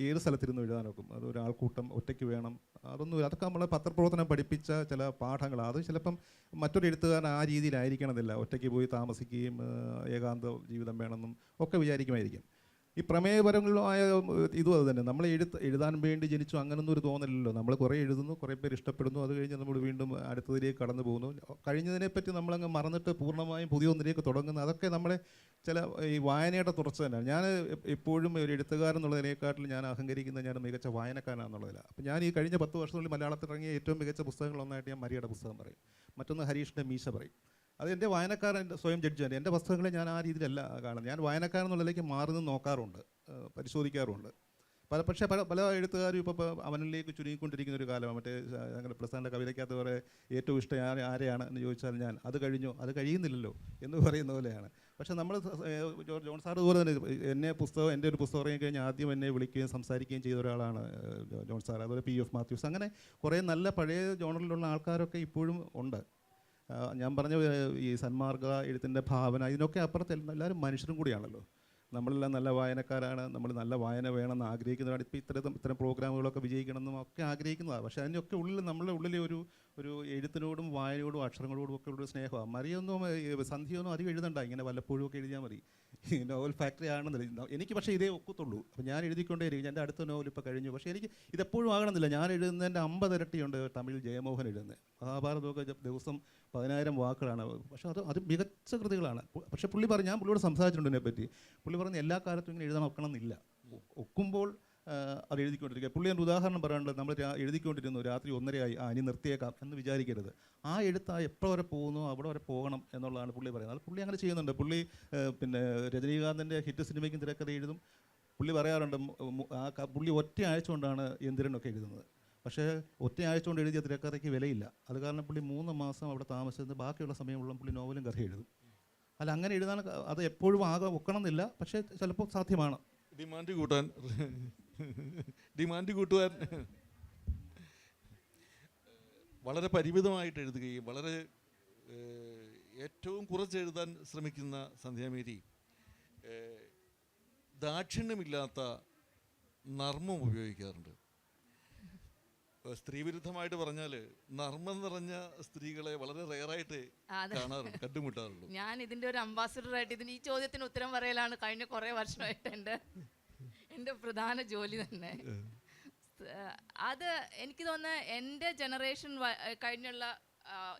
ഏത് സ്ഥലത്തിരുന്ന് എഴുതാൻ നോക്കും, അത് ഒരാൾക്കൂട്ടം ഒറ്റയ്ക്ക് വേണം, അതൊക്കെ നമ്മളെ പത്രപ്രവർത്തനം പഠിപ്പിച്ച ചില പാഠങ്ങളാണ്. അത് ചിലപ്പം മറ്റൊരു എഴുത്തുകാരൻ ആ രീതിയിലായിരിക്കണമെന്നില്ല, ഒറ്റയ്ക്ക് പോയി താമസിക്കുകയും ഏകാന്ത ജീവിതം വേണമെന്നും ഒക്കെ വിചാരിക്കുമായിരിക്കും. ഈ പ്രമേയപരമായ ഇതും അത് തന്നെ, നമ്മൾ എഴുതാൻ വേണ്ടി ജനിച്ചു അങ്ങനൊന്നും ഒരു തോന്നലില്ലല്ലോ. നമ്മൾ കുറേ എഴുതുന്നു, കുറേ പേര് ഇഷ്ടപ്പെടുന്നു, അത് കഴിഞ്ഞ് നമ്മൾ വീണ്ടും അടുത്തതിലേക്ക് കടന്നു പോകുന്നു. കഴിഞ്ഞതിനെപ്പറ്റി നമ്മളങ്ങ് മറന്നിട്ട് പൂർണ്ണമായും പുതിയ ഒന്നിലേക്ക് തുടങ്ങുന്നു. അതൊക്കെ നമ്മളെ ചില ഈ വായനയുടെ തുടർച്ച തന്നെയാണ്. ഞാൻ എപ്പോഴും ഒരു എഴുത്തുകാരൻ എന്നുള്ളതിനേക്കാട്ടിൽ ഞാൻ അഹങ്കരിക്കുന്നത് ഞാൻ മികച്ച വായനക്കാരനാണെന്നുള്ളതില്ല. അപ്പോൾ ഞാൻ ഈ കഴിഞ്ഞ 10 വർഷത്തിനുള്ളിൽ മലയാളത്തിൽ ഇറങ്ങിയ ഏറ്റവും മികച്ച പുസ്തകങ്ങളൊന്നായിട്ട് ഞാൻ മരിയയുടെ പുസ്തകം പറയും, മറ്റൊന്ന് ഹരീഷിൻ്റെ മീശ പറയും. അത് എൻ്റെ വായനക്കാരൻ സ്വയം ജഡ്ജാണ്. എൻ്റെ പുസ്തകങ്ങളെ ഞാൻ ആ രീതിയിലല്ല കാണുന്നത്. ഞാൻ വായനക്കാരൻ എന്നുള്ളതിലേക്ക് മാറി നിന്ന് നോക്കാറുണ്ട്, പരിശോധിക്കാറുണ്ട്. പക്ഷേ പല എഴുത്തുകാരും ഇപ്പോൾ അവനിലേക്ക് ചുരുങ്ങിക്കൊണ്ടിരിക്കുന്ന ഒരു കാലമാണ്. മറ്റേ അങ്ങനെ പ്രസ്ഥാനൻ്റെ കവിതയ്ക്കകത്ത് കുറേ ഏറ്റവും ഇഷ്ടം ആരെയാണ് എന്ന് ചോദിച്ചാൽ ഞാൻ അത് കഴിഞ്ഞു, അത് കഴിയുന്നില്ലല്ലോ എന്ന് പറയുന്ന പോലെയാണ്. പക്ഷേ നമ്മൾ ജോൺ സാർ അതുപോലെ തന്നെ എൻ്റെ ഒരു പുസ്തകം ഇറങ്ങിക്കഴിഞ്ഞാൽ ആദ്യം എന്നെ വിളിക്കുകയും സംസാരിക്കുകയും ചെയ്ത ഒരാളാണ് ജോൺ സാർ. അതുപോലെ P.F. മാത്യൂസ്, അങ്ങനെ കുറേ നല്ല പഴയ ജോണറിലുള്ള ആൾക്കാരൊക്കെ ഇപ്പോഴും ഉണ്ട്. ഞാൻ പറഞ്ഞ ഈ സന്മാർഗ എഴുത്തിൻ്റെ ഭാവന, ഇതിനൊക്കെ അപ്പുറത്ത് എല്ലാവരും മനുഷ്യരും കൂടിയാണല്ലോ. നമ്മളെല്ലാം നല്ല വായനക്കാരാണ്, നമ്മൾ നല്ല വായന വേണമെന്ന് ആഗ്രഹിക്കുന്നതാണ്. ഇപ്പോൾ ഇത്തരം പ്രോഗ്രാമുകളൊക്കെ വിജയിക്കണമെന്നും ഒക്കെ ആഗ്രഹിക്കുന്നതാണ്. പക്ഷേ അതിൻ്റെയൊക്കെ ഉള്ളിൽ നമ്മളുടെ ഉള്ളിലെ ഒരു എഴുത്തിനോടും വായനയോടും അക്ഷരങ്ങളോടും ഒക്കെ ഉള്ളൊരു സ്നേഹമാണ്. മറിയൊന്നും സന്ധ്യയൊന്നും അധികം എഴുതണ്ട, ഇങ്ങനെ വല്ലപ്പോഴും ഒക്കെ എഴുതിയാൽ മതി. നോവൽ ഫാക്ടറി ആണെന്നില്ല എനിക്ക്, പക്ഷേ ഇതേ ഒക്കത്തുള്ളൂ. അപ്പോൾ ഞാൻ എഴുതിക്കൊണ്ടേയിരിക്കും. എൻ്റെ അടുത്ത നോവൽ ഇപ്പോൾ കഴിഞ്ഞു, പക്ഷേ എനിക്ക് ഇതെപ്പോഴും ആകണമെന്നില്ല. ഞാൻ എഴുതുന്നതിൻ്റെ 50 ഇരട്ടിയുണ്ട് തമിഴ് ജയമോഹൻ എഴുതുന്നത്. മഹാഭാരതമൊക്കെ ദിവസം 10,000 വാക്കുകളാണ്. പക്ഷേ അത് മികച്ച കൃതികളാണ്. പക്ഷേ ഞാൻ പുള്ളിയോട് സംസാരിച്ചിട്ടുണ്ട് ഇതിനെപ്പറ്റി. പുള്ളി പറഞ്ഞ് എല്ലാ കാലത്തും ഇങ്ങനെ എഴുതാൻ ഒക്കണമെന്നില്ല, ഒക്കുമ്പോൾ അത് എഴുതിക്കൊണ്ടിരിക്കുക. പുള്ളി എൻ്റെ ഉദാഹരണം പറയാനുള്ളത്, നമ്മൾ എഴുതിക്കൊണ്ടിരുന്നു, രാത്രി 1:30 ഇനി നിർത്തിയേക്കാം എന്ന് വിചാരിക്കരുത്. ആ എഴുത്ത് എപ്പോൾ വരെ പോകുന്നു അവിടെ വരെ പോകണം എന്നുള്ളതാണ് പുള്ളി പറയുന്നത്. അത് പുള്ളി അങ്ങനെ ചെയ്യുന്നുണ്ട്. പുള്ളി പിന്നെ രജനീകാന്തിൻ്റെ ഹിറ്റ് സിനിമയ്ക്കും തിരക്കഥ എഴുതും. പുള്ളി പറയാറുണ്ട്, പുള്ളി ഒറ്റ ആഴ്ച കൊണ്ടാണ് യന്ത്രനൊക്കെ എഴുതുന്നത്. പക്ഷേ ഒറ്റ ആഴ്ച കൊണ്ട് എഴുതിയ തിരക്കഥയ്ക്ക് വിലയില്ല. അത് കാരണം പുള്ളി 3 മാസം അവിടെ താമസിച്ചത്, ബാക്കിയുള്ള സമയമുള്ള പുള്ളി നോവലും കഥ എഴുതും. അല്ല, അങ്ങനെ എഴുതാൻ അത് എപ്പോഴും ഒക്കണം എന്നില്ല, പക്ഷേ ചിലപ്പോൾ സാധ്യമാണ്. ഡിമാൻഡ് കൂട്ടുവാൻ വളരെ പരിമിതമായിട്ട് എഴുതുകയും വളരെ ഏറ്റവും കുറച്ച് എഴുതാൻ ശ്രമിക്കുന്ന സന്ധ്യാമേരി ദാക്ഷിണ്യമില്ലാത്ത നർമ്മം ഉപയോഗിക്കാറുണ്ട്. സ്ത്രീവിരുദ്ധമായിട്ട് പറഞ്ഞാൽ നർമ്മം നിറഞ്ഞ സ്ത്രീകളെ വളരെ റെയറായിട്ട് കാണാറുണ്ട്, കണ്ടുമുട്ടാറുള്ളൂ. ഞാൻ ഇതിൻ്റെ ഒരു അംബാസിഡറായിട്ട് ഈ ചോദ്യത്തിന് ഉത്തരം പറയലാണ് കഴിഞ്ഞ കുറേ വർഷമായിട്ട് എൻ്റെ പ്രധാന ജോലി തന്നെ. അത് എനിക്ക് തോന്നുന്നത് എൻ്റെ ജനറേഷൻ കഴിഞ്ഞുള്ള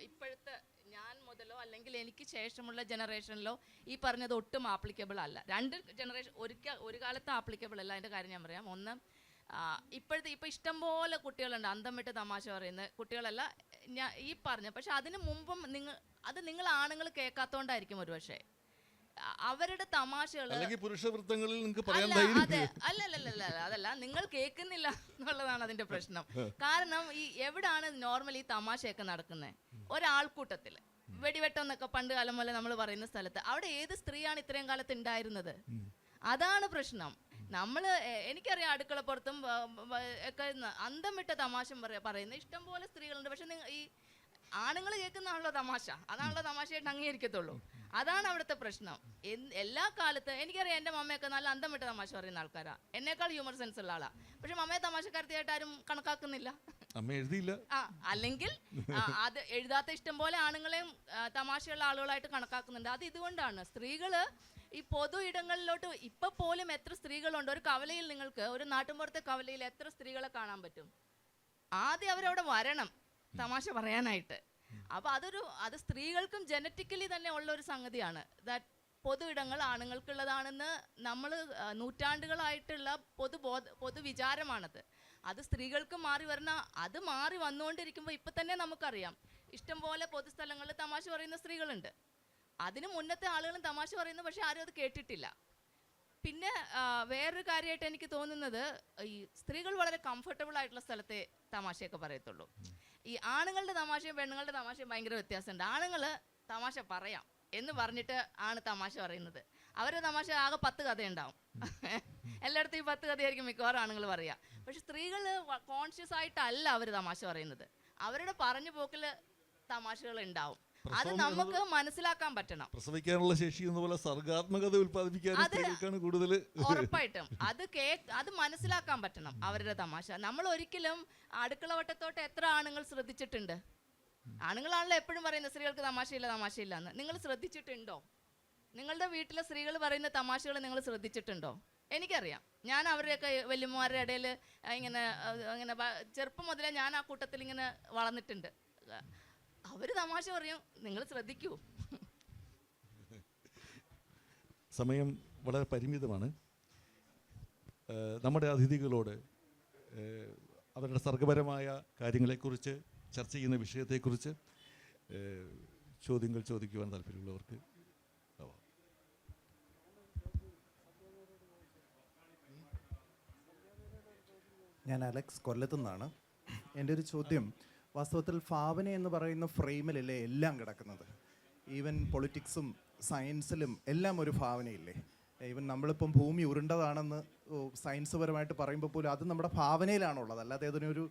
ഇപ്പോഴത്തെ ഞാൻ മുതലോ അല്ലെങ്കിൽ എനിക്ക് ശേഷമുള്ള ജനറേഷനിലോ ഈ പറഞ്ഞത് ഒട്ടും ആപ്ലിക്കബിൾ അല്ല. 2 ജനറേഷൻ ഒരു കാലത്ത് ആപ്ലിക്കബിൾ അല്ല. അതിൻ്റെ കാര്യം ഞാൻ പറയാം. ഒന്ന്, ഇപ്പോൾ ഇഷ്ടംപോലെ കുട്ടികളുണ്ട് അന്തം വിട്ട് തമാശ പറയുന്ന കുട്ടികളല്ല ഞാൻ ഈ പറഞ്ഞ. പക്ഷെ അതിന് മുമ്പും നിങ്ങൾ ആണുങ്ങൾ കേൾക്കാത്തോണ്ടായിരിക്കും ഒരുപക്ഷെ അവരുടെ തമാശകൾ. അതല്ല, നിങ്ങൾ കേൾക്കുന്നില്ല എന്നുള്ളതാണ് അതിന്റെ പ്രശ്നം. കാരണം ഈ എവിടാണ് നോർമലി തമാശയൊക്കെ നടക്കുന്നത്? ഒരാൾക്കൂട്ടത്തിൽ വെടിവെട്ടം എന്നൊക്കെ പണ്ട് കാലം പോലെ നമ്മൾ പറയുന്ന സ്ഥലത്ത് അവിടെ ഏത് സ്ത്രീയാണ് ഇത്രയും കാലത്ത് ഉണ്ടായിരുന്നത്? അതാണ് പ്രശ്നം. എനിക്കറിയാം അടുക്കളപ്പുറത്തും ഒക്കെ അന്തം വിട്ട തമാശ പറയുന്ന ഇഷ്ടംപോലെ സ്ത്രീകളുണ്ട്. പക്ഷെ ഈ ആണുങ്ങൾ കേൾക്കുന്നതാണല്ലോ തമാശ, അതാണല്ലോ തമാശയായിട്ട് അംഗീകരിക്കത്തുള്ളൂ. അതാണ് അവിടുത്തെ പ്രശ്നം. എല്ലാ കാലത്ത് എനിക്കറിയാം എൻ്റെ മമ്മയൊക്കെ നല്ല അന്തം വിട്ട തമാശ പറയുന്ന ആൾക്കാരാ, എന്നേക്കാൾ ഹ്യൂമർ സെൻസ് ഉള്ള ആളാ. പക്ഷെ മമ്മയെ തമാശക്കാരത്തിയായിട്ട് ആരും കണക്കാക്കുന്നില്ല. അല്ലെങ്കിൽ അത് എഴുതാത്ത ഇഷ്ടം പോലെ ആണുങ്ങളെയും തമാശയുള്ള ആളുകളായിട്ട് കണക്കാക്കുന്നുണ്ട്. അത് ഇതുകൊണ്ടാണ് സ്ത്രീകള് ഈ പൊതു ഇടങ്ങളിലോട്ട് ഇപ്പൊ പോലും എത്ര സ്ത്രീകളുണ്ട്? ഒരു കവലയിൽ നിങ്ങൾക്ക് ഒരു നാട്ടുമ്പുറത്തെ കവലയിൽ എത്ര സ്ത്രീകളെ കാണാൻ പറ്റും? ആദ്യം അവരവിടെ വരണം തമാശ പറയാനായിട്ട്. അപ്പൊ അത് സ്ത്രീകൾക്കും ജനറ്റിക്കലി തന്നെ ഉള്ള ഒരു സംഗതിയാണ്. ദാറ്റ് പൊതു ഇടങ്ങൾ ആണുങ്ങൾക്കുള്ളതാണെന്ന് നമ്മൾ നൂറ്റാണ്ടുകളായിട്ടുള്ള പൊതുവിചാരമാണത്. അത് സ്ത്രീകൾക്ക് മാറി മാറി വന്നുകൊണ്ടിരിക്കുമ്പോൾ ഇപ്പൊ തന്നെ നമുക്കറിയാം ഇഷ്ടംപോലെ പൊതുസ്ഥലങ്ങളിൽ തമാശ പറയുന്ന സ്ത്രീകളുണ്ട്. അതിന് മുന്നത്തെ ആളുകളും തമാശ പറയുന്നു, പക്ഷെ ആരും അത് കേട്ടിട്ടില്ല. പിന്നെ വേറൊരു കാര്യമായിട്ട് എനിക്ക് തോന്നുന്നത്, ഈ സ്ത്രീകൾ വളരെ കംഫർട്ടബിൾ ആയിട്ടുള്ള സ്ഥലത്തെ തമാശയൊക്കെ പറയത്തുള്ളൂ. ഈ ആണുങ്ങളുടെ തമാശയും പെണ്ണുങ്ങളുടെ തമാശയും ഭയങ്കര വ്യത്യാസമുണ്ട്. ആണുങ്ങൾ തമാശ പറയാം എന്ന് പറഞ്ഞിട്ട് ആണ് തമാശ പറയുന്നത്. അവരുടെ തമാശ ആകെ 10 കഥയുണ്ടാവും. എല്ലായിടത്തും ഈ 10 കഥയായിരിക്കും മിക്കവാറും ആണുങ്ങൾ പറയുക. പക്ഷെ സ്ത്രീകൾ കോൺഷ്യസ് ആയിട്ടല്ല അവർ തമാശ പറയുന്നത്. അവരുടെ പറഞ്ഞു പോക്കിൽ തമാശകൾ ഉണ്ടാവും. അത് നമുക്ക് മനസ്സിലാക്കാൻ പറ്റണം. പ്രസവിക്കാനുള്ള ശേഷി എന്നപോലെ സർഗാത്മകത ഉൽപ്പാദിപ്പിക്കാൻ സ്ത്രീകൾക്കാണ് കൂടുതൽ. ഉറപ്പായിട്ടും അത് മനസ്സിലാക്കാൻ പറ്റണം അവരുടെ തമാശ. നമ്മൾ ഒരിക്കലും അടുക്കള വട്ടത്തോട്ട് എത്ര ആണുങ്ങൾ ശ്രദ്ധിച്ചിട്ടുണ്ട്? ആണുങ്ങളാണല്ലോ എപ്പോഴും പറയുന്നത് സ്ത്രീകൾക്ക് തമാശയില്ല എന്ന്. നിങ്ങൾ ശ്രദ്ധിച്ചിട്ടുണ്ടോ? നിങ്ങളുടെ വീട്ടിലെ സ്ത്രീകൾ പറയുന്ന തമാശകൾ നിങ്ങൾ ശ്രദ്ധിച്ചിട്ടുണ്ടോ? എനിക്കറിയാം, ഞാൻ അവരുടെയൊക്കെ വല്യമ്മമാരുടെ ഇടയിൽ ഇങ്ങനെ ചെറുപ്പം മുതലേ ഞാൻ ആ കൂട്ടത്തിൽ ഇങ്ങനെ വളർന്നിട്ടുണ്ട്. അവർ തമാശ പറയും, നിങ്ങൾ ശ്രദ്ധിക്കൂ. സമയം വളരെ പരിമിതമാണ്. നമ്മുടെ അതിഥികളോട് അവരുടെ സർഗപരമായ കാര്യങ്ങളെക്കുറിച്ച് ചർച്ച ചെയ്യുന്ന വിഷയത്തെക്കുറിച്ച് ചോദ്യങ്ങൾ ചോദിക്കുവാൻ താല്പര്യമുള്ളവർക്ക് ആവാം. ഞാൻ അലക്സ് കൊല്ലത്തു നിന്നാണ്. എൻ്റെ ഒരു ചോദ്യം, വാസ്തവത്തിൽ ഭാവന എന്ന് പറയുന്ന ഫ്രെയിമിലല്ലേ എല്ലാം കിടക്കുന്നത്? ഈവൻ പൊളിറ്റിക്സും സയൻസിലും എല്ലാം ഒരു ഭാവനയില്ലേ? ഈവൻ നമ്മളിപ്പം ഭൂമി ഉരുണ്ടതാണെന്ന് സയൻസ് പരമായിട്ട് പറയുമ്പോൾ പോലും അത് നമ്മുടെ ഭാവനയിലാണുള്ളത്, അല്ലാതെ അതിനൊരു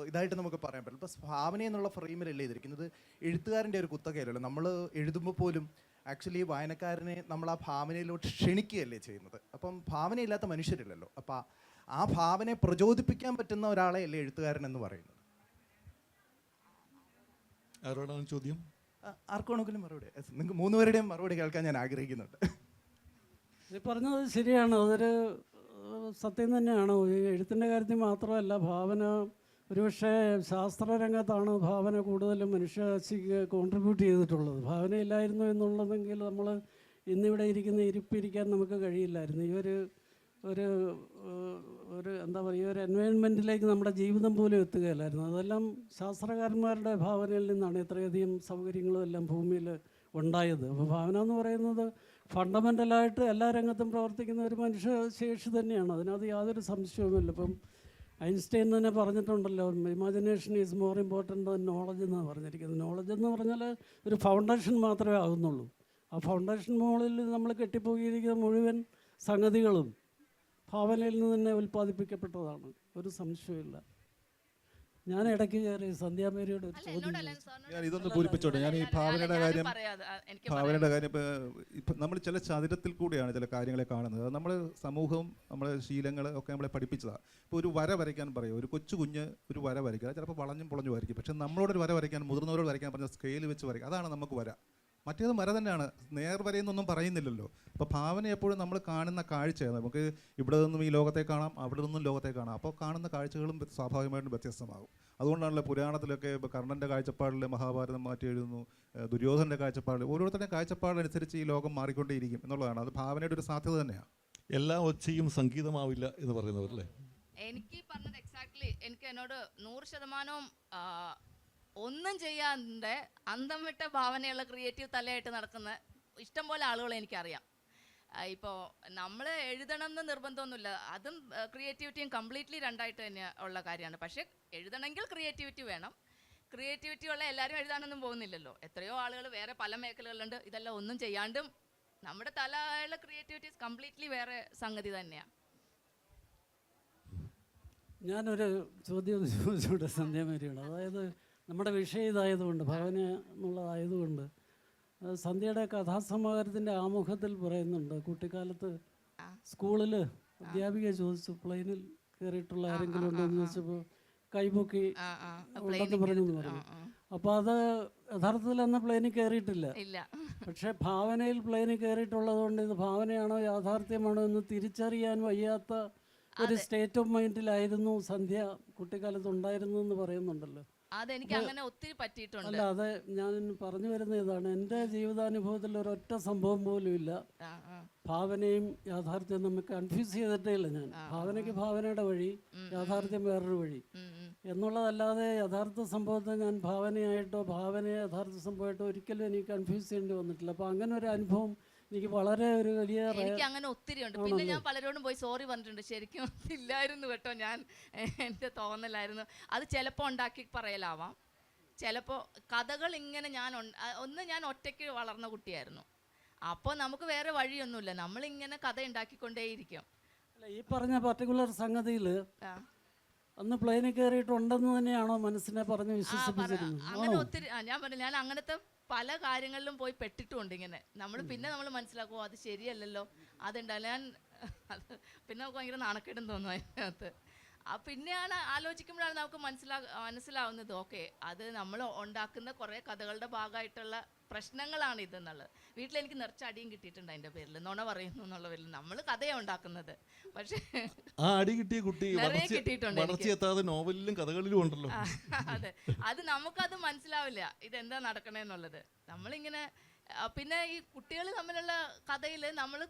ഇതായിട്ട് നമുക്ക് പറയാൻ പറ്റില്ല. ഇപ്പോൾ ഭാവന എന്നുള്ള ഫ്രെയിമിലല്ലേ ഇതിരിക്കുന്നത്. എഴുത്തുകാരൻ്റെ ഒരു കുത്തകയല്ലല്ലോ. നമ്മൾ എഴുതുമ്പോൾ പോലും ആക്ച്വലി വായനക്കാരനെ നമ്മൾ ആ ഭാവനയിലോട്ട് ക്ഷണിക്കുകയല്ലേ ചെയ്യുന്നത്. അപ്പം ഭാവനയില്ലാത്ത മനുഷ്യരില്ലല്ലോ. അപ്പം ആ ഭാവനയെ പ്രചോദിപ്പിക്കാൻ പറ്റുന്ന ഒരാളെ അല്ലേ എഴുത്തുകാരൻ എന്ന് പറയുന്നത്. ആരോടാണ് ചോദ്യം? ആർക്കാണെങ്കിലും മറുപടി, നിങ്ങൾക്ക് മൂന്നുപേരുടെയും മറുപടി കേൾക്കാൻ ഞാൻ ആഗ്രഹിക്കുന്നുണ്ട്. ഇത് പറഞ്ഞത് ശരിയാണ്, അതൊരു സത്യം തന്നെയാണ്. എഴുത്തിൻ്റെ കാര്യത്തിൽ മാത്രമല്ല, ഭാവന ഒരുപക്ഷെ ശാസ്ത്രരംഗത്താണ് ഭാവന കൂടുതലും മനുഷ്യരാശിക്ക് കോൺട്രിബ്യൂട്ട് ചെയ്തിട്ടുള്ളത്. ഭാവനയില്ലായിരുന്നു എന്നുള്ളതെങ്കിൽ നമ്മൾ ഇന്നിവിടെ ഇരിപ്പിരിക്കാൻ നമുക്ക് കഴിയില്ലായിരുന്നു. ഈ ഒരു എന്താ പറയുക, ഒരു എൻവയോൺമെൻറ്റിലേക്ക് നമ്മുടെ ജീവിതം പോലും എത്തുകയില്ലായിരുന്നു. അതെല്ലാം ശാസ്ത്രകാരന്മാരുടെ ഭാവനയിൽ നിന്നാണ് ഇത്രയധികം സൗകര്യങ്ങളും എല്ലാം ഭൂമിയിൽ ഉണ്ടായത്. അപ്പോൾ ഭാവന എന്ന് പറയുന്നത് ഫണ്ടമെൻ്റലായിട്ട് എല്ലാ രംഗത്തും പ്രവർത്തിക്കുന്ന ഒരു മനുഷ്യശേഷി തന്നെയാണ്. അതിനകത്ത് യാതൊരു സംശയവുമില്ല. ഇപ്പം ഐൻസ്റ്റൈൻ തന്നെ പറഞ്ഞിട്ടുണ്ടല്ലോ, imagination is more important than knowledge എന്നാണ് പറഞ്ഞിരിക്കുന്നത്. നോളജ് എന്ന് പറഞ്ഞാൽ ഒരു ഫൗണ്ടേഷൻ മാത്രമേ ആകുന്നുള്ളൂ. ആ ഫൗണ്ടേഷൻ മുകളിൽ നമ്മൾ കെട്ടിപ്പോയിരിക്കുന്ന മുഴുവൻ സംഗതികളും ഭാവനയിൽ നിന്ന് തന്നെ ഉൽപ്പാദിപ്പിക്കപ്പെട്ടതാണ്, ഒരു സംശയമില്ല. ഞാൻ ഇടയ്ക്ക് കയറി സന്ധ്യാമേരിയോട് ഒരു ചോദ്യം ഞാൻ ഇതൊന്ന് പൂരിപ്പിച്ചോട്ടെ. ഞാൻ ഈ ഭാവനയുടെ കാര്യം ഇപ്പം നമ്മൾ ചില ചതുരത്തിൽ കൂടിയാണ് ചില കാര്യങ്ങളെ കാണുന്നത്. അത് നമ്മൾ സമൂഹവും നമ്മളെ ശീലങ്ങൾ ഒക്കെ നമ്മളെ പഠിപ്പിച്ചതാണ്. ഇപ്പോൾ ഒരു വര വരയ്ക്കാൻ പറയും, ഒരു കൊച്ചു കുഞ്ഞ് ഒരു വര വരയ്ക്കുക, ചിലപ്പോൾ വളഞ്ഞും പൊളഞ്ഞു വരയ്ക്കും. പക്ഷേ നമ്മളോടൊരു വര വരയ്ക്കാൻ, മുതിർന്നവരോട് വരയ്ക്കാൻ പറഞ്ഞ സ്കെയിൽ വെച്ച് വരയ്ക്കുക, അതാണ് നമുക്ക് വര. മറ്റേത് വര തന്നെയാണ്, നേർവരയെന്നൊന്നും പറയുന്നില്ലല്ലോ. അപ്പോൾ ഭാവന എപ്പോഴും നമ്മൾ കാണുന്ന കാഴ്ചയാണ്. നമുക്ക് ഇവിടെ നിന്നും ഈ ലോകത്തെ കാണാം, അവിടെ നിന്നും ലോകത്തെ കാണാം. അപ്പോൾ കാണുന്ന കാഴ്ചകളും സ്വാഭാവികമായിട്ടും വ്യത്യസ്തമാകും. അതുകൊണ്ടാണല്ലോ പുരാണത്തിലൊക്കെ ഇപ്പോൾ കർണൻ്റെ കാഴ്ചപ്പാടിൽ മഹാഭാരതം മാറ്റി എഴുതുന്നു, ദുര്യോധനൻ്റെ കാഴ്ചപ്പാടിൽ, ഓരോരുത്തരുടെയും കാഴ്ചപ്പാടനുസരിച്ച് ഈ ലോകം മാറിക്കൊണ്ടേയിരിക്കും എന്നുള്ളതാണ്. അത് ഭാവനയുടെ ഒരു സാധ്യത തന്നെയാണ്. എല്ലാ ഒച്ചയും സംഗീതമാവില്ല എന്ന് പറയുന്നവരല്ലേ? എനിക്ക് പറഞ്ഞത് എക്സാക്ട്ലി, എനിക്ക് എന്നോട് 100% ഒന്നും ചെയ്യാതെ അന്തം വിട്ട ഭാവനയുള്ള ക്രിയേറ്റീവ് തലയായിട്ട് നടക്കുന്ന ഇഷ്ടംപോലെ ആളുകളെ എനിക്കറിയാം. ഇപ്പോൾ നമ്മൾ എഴുതണം എന്ന് നിർബന്ധമൊന്നുമില്ല, അതും ക്രിയേറ്റിവിറ്റിയും കംപ്ലീറ്റ്ലി രണ്ടായിട്ട് തന്നെ ഉള്ള കാര്യമാണ്. പക്ഷേ എഴുതണമെങ്കിൽ ക്രിയേറ്റിവിറ്റി വേണം. ക്രിയേറ്റിവിറ്റി ഉള്ള എല്ലാവരും എഴുതാനൊന്നും പോകുന്നില്ലല്ലോ. എത്രയോ ആളുകൾ വേറെ പല മേഖലകളുണ്ട്. ഇതെല്ലാം ഒന്നും ചെയ്യാണ്ടും നമ്മുടെ തലയുള്ള ക്രിയേറ്റിവിറ്റീസ് കംപ്ലീറ്റ്ലി വേറെ സംഗതി തന്നെയാണ്. ഞാനൊരു ചോദ്യം ചോദിച്ചുകൊണ്ട് സന്ധ്യാമേരിയാണ്. അതായത് നമ്മുടെ വിഷയം ഇതായതുകൊണ്ട്, ഭാവന എന്നുള്ളതായതുകൊണ്ട്, സന്ധ്യയുടെ കഥാസമാഹാരത്തിൻ്റെ ആമുഖത്തിൽ പറയുന്നുണ്ട്, കുട്ടിക്കാലത്ത് സ്കൂളിൽ അധ്യാപിക ചോദിച്ചു പ്ലെയിനിൽ കയറിയിട്ടുള്ള ആരെങ്കിലും ഉണ്ടോ എന്ന് ചോദിച്ചപ്പോൾ കൈപൊക്കി ഉണ്ടെന്ന് പറഞ്ഞു. അപ്പോൾ അത് യഥാർത്ഥത്തിൽ അന്ന് പ്ലെയിനിൽ കയറിയിട്ടില്ല. പക്ഷേ ഭാവനയിൽ പ്ലെയിനിൽ കയറിയിട്ടുള്ളത് കൊണ്ട് ഇത് ഭാവനയാണോ യാഥാർത്ഥ്യമാണോ എന്ന് തിരിച്ചറിയാൻ വയ്യാത്ത ഒരു സ്റ്റേറ്റ് ഓഫ് മൈൻഡിലായിരുന്നു സന്ധ്യ കുട്ടിക്കാലത്ത് ഉണ്ടായിരുന്നു എന്ന് പറയുന്നുണ്ടല്ലോ. അതെനിക്ക് അങ്ങനെ ഒത്തിരി പറ്റിയിട്ടുണ്ട്. അല്ല, അത് ഞാൻ പറഞ്ഞു വരുന്ന ഇതാണ്, എൻ്റെ ജീവിതാനുഭവത്തിൽ ഒരൊറ്റ സംഭവം പോലും ഇല്ല ഭാവനയും യാഥാർത്ഥ്യം നമുക്ക് കൺഫ്യൂസ് ചെയ്തിട്ടേ ഇല്ല. ഞാൻ ഭാവനയ്ക്ക് ഭാവനയുടെ വഴി, യാഥാർത്ഥ്യം വേറൊരു വഴി എന്നുള്ളതല്ലാതെ യഥാർത്ഥ സംഭവത്തെ ഞാൻ ഭാവനയായിട്ടോ ഭാവനയെ യഥാർത്ഥ സംഭവമായിട്ടോ ഒരിക്കലും എനിക്ക് കൺഫ്യൂസ് ചെയ്യേണ്ടി വന്നിട്ടില്ല. അപ്പോൾ അങ്ങനെ ഒരു അനുഭവം എനിക്ക് വളരെ ഒരു വലിയ, എനിക്ക് അങ്ങനെ ഒത്തിരി ഉണ്ട്. പിന്നെ ഞാൻ പലരോടും പോയി സോറി പറഞ്ഞിട്ടുണ്ട്, ശരിക്കും ഇല്ലായിരുന്നു കേട്ടോ, ഞാൻ എൻ്റെ തോന്നലായിരുന്നു. അത് ചിലപ്പോൾ ഉണ്ടാക്കി പറയലാവാം, ചിലപ്പോൾ കഥകൾ ഇങ്ങനെ ഞാൻ ഒറ്റയ്ക്ക് വളർന്ന കുട്ടിയായിരുന്നു. അപ്പോൾ നമുക്ക് വേറെ വഴിയൊന്നുമില്ല, നമ്മളിങ്ങനെ കഥ ഉണ്ടാക്കിക്കൊണ്ടേയിരിക്കും. അല്ല, ഈ പറഞ്ഞ പർട്ടിക്കുലർ സംഗതിയിൽ അന്ന് പ്ലെയിനിൽ കയറിയിട്ടുണ്ടെന്ന് തന്നെയാണോ മനസ്സിനെ പറഞ്ഞ് വിശ്വസിപ്പിച്ചിരുന്നത്? അങ്ങനെ ഒത്തിരി ഞാൻ പറഞ്ഞു, ഞാൻ അങ്ങനത്തെ പല കാര്യങ്ങളിലും പോയി പെട്ടിട്ടുമുണ്ട് ഇങ്ങനെ. പിന്നെ നമ്മൾ മനസ്സിലാക്കുമോ അത് ശരിയല്ലല്ലോ, അതുണ്ടല്ല ഞാൻ അത് പിന്നെ നമുക്ക് ഭയങ്കര നാണക്കേടും തോന്നും അതിനകത്ത്. പിന്നെയാണ് ആലോചിക്കുമ്പോഴാണ് നമുക്ക് മനസ്സിലാവുന്നത് ഓക്കെ അത് നമ്മൾ ഉണ്ടാക്കുന്ന കുറേ കഥകളുടെ ഭാഗമായിട്ടുള്ള പ്രശ്നങ്ങളാണ് ഇതെന്നുള്ളത്. വീട്ടിലെനിക്ക് നിറച്ച അടിയും കിട്ടിയിട്ടുണ്ട് അതിൻ്റെ പേരിൽ, നുണ പറയുന്നു എന്നുള്ള പേരിൽ. നമ്മൾ കഥയാണ് ഉണ്ടാക്കുന്നത്, പക്ഷേ ആ അടി കിട്ടിയ കുട്ടി നിറയെ കിട്ടിയിട്ടുണ്ട് എനിക്ക്. വളർച്ചയെത്താതെ നോവലിലും കഥകളിലും ഉണ്ടല്ലോ. അതെ, അത് നമുക്കത് മനസ്സിലാവില്ല ഇതെന്താ നടക്കണേന്നുള്ളത്. നമ്മളിങ്ങനെ പിന്നെ ഈ കുട്ടികൾ തമ്മിലുള്ള കഥയിൽ നമ്മൾ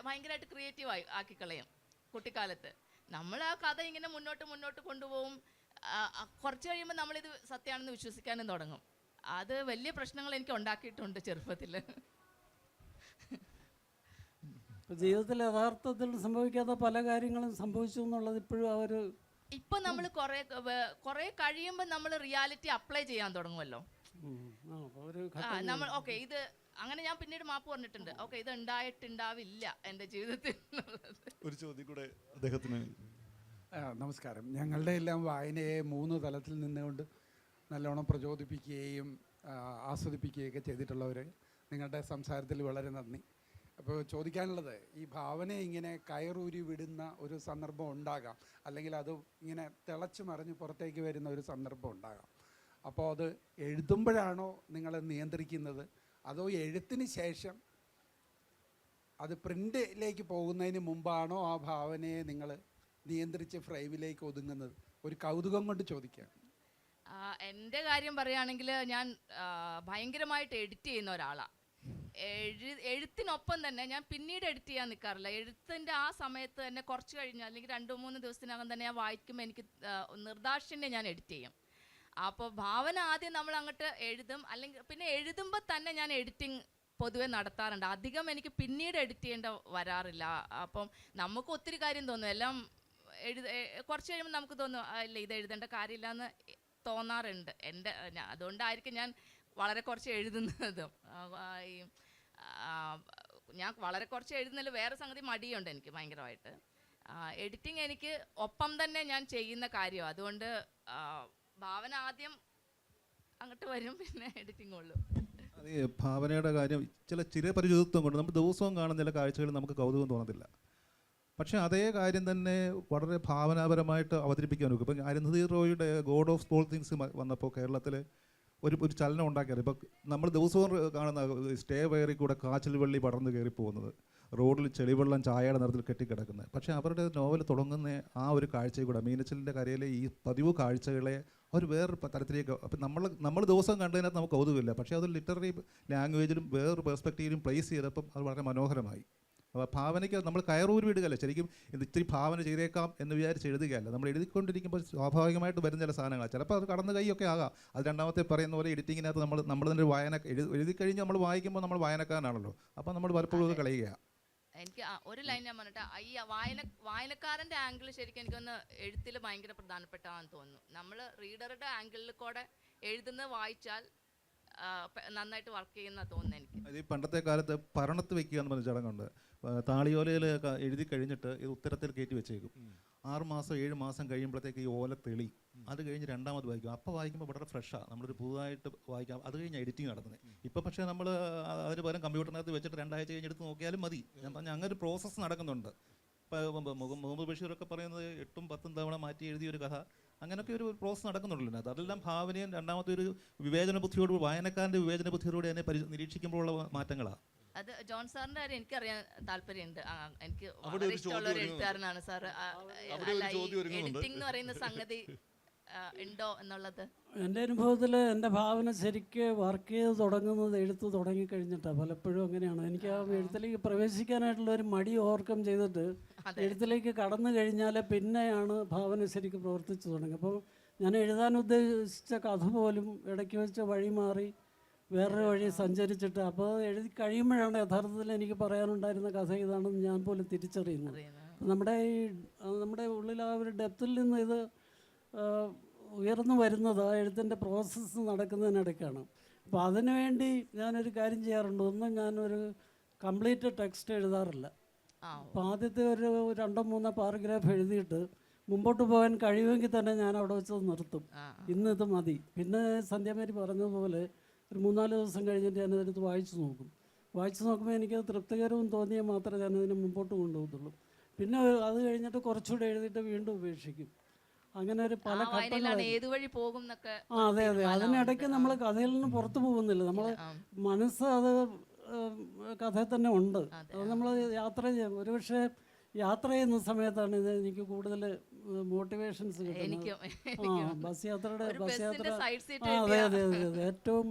ഭയങ്കരമായിട്ട് ക്രിയേറ്റീവ് ആക്കി കളയും കുട്ടിക്കാലത്ത്. നമ്മൾ ആ കഥ ഇങ്ങനെ മുന്നോട്ട് കൊണ്ടുപോകും. കുറച്ച് കഴിയുമ്പോൾ നമ്മളിത് സത്യമാണെന്ന് വിശ്വസിക്കാനും തുടങ്ങും. അത് വലിയ പ്രശ്നങ്ങൾ എനിക്ക് ഉണ്ടാക്കിയിട്ടുണ്ട് ചെറുപ്പത്തിൽ. ജീവിതത്തിൽ യഥാർത്ഥത്തിൽ സംഭവിക്കാത്ത പല കാര്യങ്ങളും സംഭവിച്ചു എന്നുള്ളത് ഇപ്പോഴും അവർ ഇപ്പം നമ്മൾ കുറേ കഴിയുമ്പോൾ നമ്മൾ റിയാലിറ്റി അപ്ലൈ ചെയ്യാൻ തുടങ്ങുമല്ലോ. നമ്മൾ ഓക്കെ ഇത് അങ്ങനെ ഞാൻ പിന്നീട് മാപ്പ് പറഞ്ഞിട്ടുണ്ട്. ഓക്കെ ഇത് ഉണ്ടായിട്ടുണ്ടാവില്ല എൻ്റെ ജീവിതത്തിൽ. ഒരു ചോദ്യം കൂടെ അദ്ദേഹത്തിന്. നമസ്കാരം. ഞങ്ങളുടെ എല്ലാം വായനയെ 3 തലത്തിൽ നിന്നുകൊണ്ട് നല്ലോണം പ്രചോദിപ്പിക്കുകയും ആസ്വദിപ്പിക്കുകയൊക്കെ ചെയ്തിട്ടുള്ളവർ, നിങ്ങളുടെ സംസാരത്തിൽ വളരെ നന്ദി. അപ്പോൾ ചോദിക്കാനുള്ളത്, ഈ ഭാവനയെ ഇങ്ങനെ കയറൂരി വിടുന്ന ഒരു സന്ദർഭം ഉണ്ടാകാം, അല്ലെങ്കിൽ അത് ഇങ്ങനെ തിളച്ചു മറിഞ്ഞ് പുറത്തേക്ക് വരുന്ന ഒരു സന്ദർഭം ഉണ്ടാകാം. അപ്പോൾ അത് എഴുതുമ്പോഴാണോ നിങ്ങൾ നിയന്ത്രിക്കുന്നത്, അതോ എഴുത്തിന് ശേഷം അത് പ്രിൻ്റിലേക്ക് പോകുന്നതിന് മുമ്പാണോ ആ ഭാവനയെ നിങ്ങൾ നിയന്ത്രിച്ച് ഫ്രെയിമിലേക്ക് ഒതുങ്ങുന്നത്? ഒരു കൗതുകം കൊണ്ട് ചോദിക്കാം. എൻ്റെ കാര്യം പറയുകയാണെങ്കിൽ ഞാൻ ഭയങ്കരമായിട്ട് എഡിറ്റ് ചെയ്യുന്ന ഒരാളാണ്. എഴുത്തിനൊപ്പം തന്നെ ഞാൻ പിന്നീട് എഡിറ്റ് ചെയ്യാൻ നിൽക്കാറില്ല. എഴുത്തിൻ്റെ ആ സമയത്ത് തന്നെ കുറച്ച് കഴിഞ്ഞ് അല്ലെങ്കിൽ 2-3 ദിവസത്തിനകം തന്നെ ഞാൻ വായിക്കുമ്പോൾ എനിക്ക് നിർദാക്ഷിണ്യം ഞാൻ എഡിറ്റ് ചെയ്യും. അപ്പോൾ ഭാവന ആദ്യം നമ്മൾ അങ്ങോട്ട് എഴുതും, അല്ലെങ്കിൽ പിന്നെ എഴുതുമ്പോൾ തന്നെ ഞാൻ എഡിറ്റിംഗ് പൊതുവെ നടത്താറുണ്ട്. അധികം എനിക്ക് പിന്നീട് എഡിറ്റ് ചെയ്യേണ്ട വരാറില്ല. അപ്പം നമുക്ക് ഒത്തിരി കാര്യം തോന്നും, എല്ലാം കുറച്ച് കഴിയുമ്പോൾ നമുക്ക് തോന്നും ഇല്ല ഇത് എഴുതേണ്ട കാര്യമില്ല എന്ന് തോന്നാറുണ്ട്. അതുകൊണ്ടായിരിക്കും ഞാൻ വളരെ കുറച്ച് എഴുതുന്നതും. ഞാൻ വളരെ കുറച്ച് എഴുതുന്നതിൽ വേറെ സംഗതി മടിയുണ്ട് എനിക്ക് ഭയങ്കരമായിട്ട്. എഡിറ്റിംഗ് എനിക്ക് ഒപ്പം തന്നെ ഞാൻ ചെയ്യുന്ന കാര്യമാണ്. അതുകൊണ്ട് ഭാവന ആദ്യം അങ്ങോട്ട് വരും, പിന്നെ എഡിറ്റിംഗ് ഉള്ളൂ. അത് ഭാവനയുടെ കാര്യം ചില പരിചിതത്വം കൊണ്ട് നമ്മൾ ദിവസവും കാണുന്ന ചില കാഴ്ചകൾ നമുക്ക് കൗതുകം തോന്നത്തില്ല. പക്ഷേ അതേ കാര്യം തന്നെ വളരെ ഭാവനാപരമായിട്ട് അവതരിപ്പിക്കാൻ നോക്കും. ഇപ്പം അരുന്ധതി റോയിയുടെ ഗോഡ് ഓഫ് സ്മോൾ തിങ്സ് വന്നപ്പോൾ കേരളത്തിൽ ഒരു ചലനം ഉണ്ടാക്കിയത്. ഇപ്പം നമ്മൾ ദിവസവും കാണുന്ന സ്റ്റേ വയറിൽ കൂടെ കാച്ചിൽ വെള്ളി പടർന്ന് കയറി പോകുന്നത്, റോഡിൽ ചെളിവെള്ളം ചായയുടെ നിറത്തിൽ കെട്ടിക്കിടക്കുന്നത്. പക്ഷേ അവരുടെ നോവൽ തുടങ്ങുന്ന ആ ഒരു കാഴ്ചയിൽ കൂടെ മീനച്ചിലിൻ്റെ കരയിലെ ഈ പതിവ് കാഴ്ചകളെ അവർ വേറൊരു തരത്തിലേക്ക്, അപ്പം നമ്മൾ ദിവസം കണ്ടതിനകത്ത് നമുക്ക് കൗതുകമില്ല, പക്ഷേ അത് ലിറ്റററി ലാംഗ്വേജിലും വേറൊരു പെർസ്പെക്റ്റീവിലും പ്ലേസ് ചെയ്തപ്പം അത് വളരെ മനോഹരമായി. അപ്പോൾ ഭാവനയ്ക്ക് നമ്മൾ കയറൂരി വിടുകയല്ല, ശരിക്കും ഇത് ഇത്തിരി ഭാവന ചെയ്തേക്കാം എന്ന് വിചാരിച്ച് എഴുതുകയല്ല. നമ്മൾ എഴുതിക്കൊണ്ടിരിക്കുമ്പോൾ സ്വാഭാവികമായിട്ട് വരുന്ന ചില സാധനങ്ങൾ, ചിലപ്പോൾ അത് കടന്നു കൈയൊക്കെ ആകാം. അത് രണ്ടാമത്തെ പറയുന്ന പോലെ എഡിറ്റിങ്ങിനകത്ത് നമ്മൾ തന്നെ ഒരു എഴുതി കഴിഞ്ഞ് നമ്മൾ വായിക്കുമ്പോൾ നമ്മൾ വായനക്കാരനാണല്ലോ, അപ്പോൾ നമ്മൾ പലപ്പോഴും അത് കളയുകയാണ്. എനിക്ക് ഒരു ലൈൻ ഞാൻ പറഞ്ഞിട്ട്, ഈ വായനക്കാരൻ്റെ ആംഗിൾ ശരിക്കും എനിക്കൊന്ന് എഴുത്തിൽ ഭയങ്കര പ്രധാനപ്പെട്ടാണെന്ന് തോന്നുന്നു. നമ്മൾ റീഡറുടെ ആംഗിളിൽ കൂടെ എഴുതുന്നത് വായിച്ചാൽ നന്നായിട്ട് വർക്ക് ചെയ്യുന്ന തോന്നുന്നു എനിക്ക്. അത് ഈ പണ്ടത്തെ കാലത്ത് പരണത്ത് വെക്കുക എന്ന് പറഞ്ഞ ചടങ്ങുണ്ട്. താളിയോലയിൽ എഴുതി കഴിഞ്ഞിട്ട് ഇത് ഉത്തരത്തിൽ കയറ്റി വെച്ചേക്കും. 6 മാസം 7 മാസം കഴിയുമ്പോഴത്തേക്ക് ഈ ഓല തെളി, അത് കഴിഞ്ഞ് രണ്ടാമത് വായിക്കും. അപ്പോൾ വായിക്കുമ്പോൾ വളരെ ഫ്രഷാണ്, നമ്മളൊരു പുതുതായിട്ട് വായിക്കാം. അത് കഴിഞ്ഞ് എഡിറ്റിംഗ് നടത്തുന്നത്. ഇപ്പോൾ പക്ഷേ നമ്മൾ അതിന് പകരം കമ്പ്യൂട്ടറിനകത്ത് വെച്ചിട്ട് 2 ആഴ്ച കഴിഞ്ഞെടുത്ത് നോക്കിയാലും മതി. ഞാൻ പറഞ്ഞ അങ്ങനെ ഒരു പ്രോസസ്സ് നടക്കുന്നുണ്ട്. ഇപ്പോൾ മുഹമ്മദ് ബഷീറൊക്കെ പറയുന്നത് 8-10 തവണ മാറ്റി എഴുതിയൊരു കഥ, അങ്ങനെയൊക്കെ ഒരു പ്രോസസ്സ് നടക്കുന്നുണ്ടല്ലോ. അതെല്ലാം ഭാവനയും രണ്ടാമത്തെ ഒരു വിവേചന ബുദ്ധിയോട്, വായനക്കാരൻ്റെ വിവേചന ബുദ്ധിയോടെ തന്നെ നിരീക്ഷിക്കുമ്പോഴുള്ള മാറ്റങ്ങളാണ്. അത് ജോൺ സാറിന്റെ കാര്യം എനിക്കറിയാൻ താല്പര്യമുണ്ട്. എനിക്ക് വളരെ ഇഷ്ടമുള്ള ഒരു എഴുത്തുകാരനാണ് സാർ. എഡിറ്റിംഗ് എന്ന് പറയുന്ന സംഗതി ഉണ്ടോ എന്നുള്ളത് എൻ്റെ അനുഭവത്തിൽ എൻ്റെ ഭാവന ശരിക്ക് വർക്ക് ചെയ്ത് തുടങ്ങുന്നത് എഴുത്ത് തുടങ്ങിക്കഴിഞ്ഞിട്ടാണ്. പലപ്പോഴും അങ്ങനെയാണ്. എനിക്ക് ആ എഴുത്തിലേക്ക് പ്രവേശിക്കാനായിട്ടുള്ള ഒരു മടി ഓവർകം ചെയ്തിട്ട് എഴുത്തിലേക്ക് കടന്നു കഴിഞ്ഞാൽ പിന്നെയാണ് ഭാവന ശരിക്കും പ്രവർത്തിച്ചു തുടങ്ങി. അപ്പോൾ ഞാൻ എഴുതാൻ ഉദ്ദേശിച്ച കഥ പോലും ഇടയ്ക്ക് വെച്ച് വഴി മാറി വേറൊരു വഴി സഞ്ചരിച്ചിട്ട്, അപ്പോൾ എഴുതി കഴിയുമ്പോഴാണ് യഥാർത്ഥത്തിൽ എനിക്ക് പറയാനുണ്ടായിരുന്ന കഥ ഇതാണെന്ന് ഞാൻ പോലും തിരിച്ചറിയുന്നത്. നമ്മുടെ ഉള്ളിൽ ആ ഒരു ഡെപ്തിൽ നിന്ന് ഇത് ഉയർന്നു വരുന്നത് ആ എഴുത്തിൻ്റെ പ്രോസസ്സ് നടക്കുന്നതിനിടയ്ക്കാണ്. അപ്പോൾ അതിനുവേണ്ടി ഞാനൊരു കാര്യം ചെയ്യാറുണ്ട്. ഒന്നും ഞാനൊരു കംപ്ലീറ്റ് ടെക്സ്റ്റ് എഴുതാറില്ല. അപ്പോൾ ആദ്യത്തെ ഒരു 2-3 പാരഗ്രാഫ് എഴുതിയിട്ട് മുമ്പോട്ട് പോകാൻ കഴിയുമെങ്കിൽ തന്നെ ഞാൻ അവിടെ വെച്ച് നിർത്തും. ഇന്നിത് മതി. പിന്നെ സന്ധ്യാമേരി പറഞ്ഞതുപോലെ ഒരു 3-4 ദിവസം കഴിഞ്ഞിട്ട് ഞാനതെടുത്ത് വായിച്ചു നോക്കും. വായിച്ചു നോക്കുമ്പോൾ എനിക്കത് തൃപ്തികരവും തോന്നിയാൽ മാത്രമേ ഞാനതിനെ മുമ്പോട്ട് കൊണ്ടുപോകത്തുള്ളൂ. പിന്നെ അത് കഴിഞ്ഞിട്ട് കുറച്ചുകൂടെ എഴുതിയിട്ട് വീണ്ടും ഉപേക്ഷിക്കും. അങ്ങനെ ഒരു പല വായനയിലാണ് ഏത് വഴി പോകും എന്നൊക്കെ. അതെ അതെ, അതിനിടയ്ക്ക് നമ്മൾ കഥയിൽ നിന്ന് പുറത്തു പോകുന്നില്ല. നമ്മൾ മനസ്സ് അത് കഥയിൽ തന്നെ ഉണ്ട്. അത് നമ്മൾ യാത്ര ചെയ്യാം. ഒരുപക്ഷെ യാത്ര ചെയ്യുന്ന സമയത്താണ് ഇത് എനിക്ക് കൂടുതൽ മോട്ടിവേഷൻസ് കിട്ടുന്നത്. ബസ് യാത്ര അതെ അതെ അതെ അതെ, ഏറ്റവും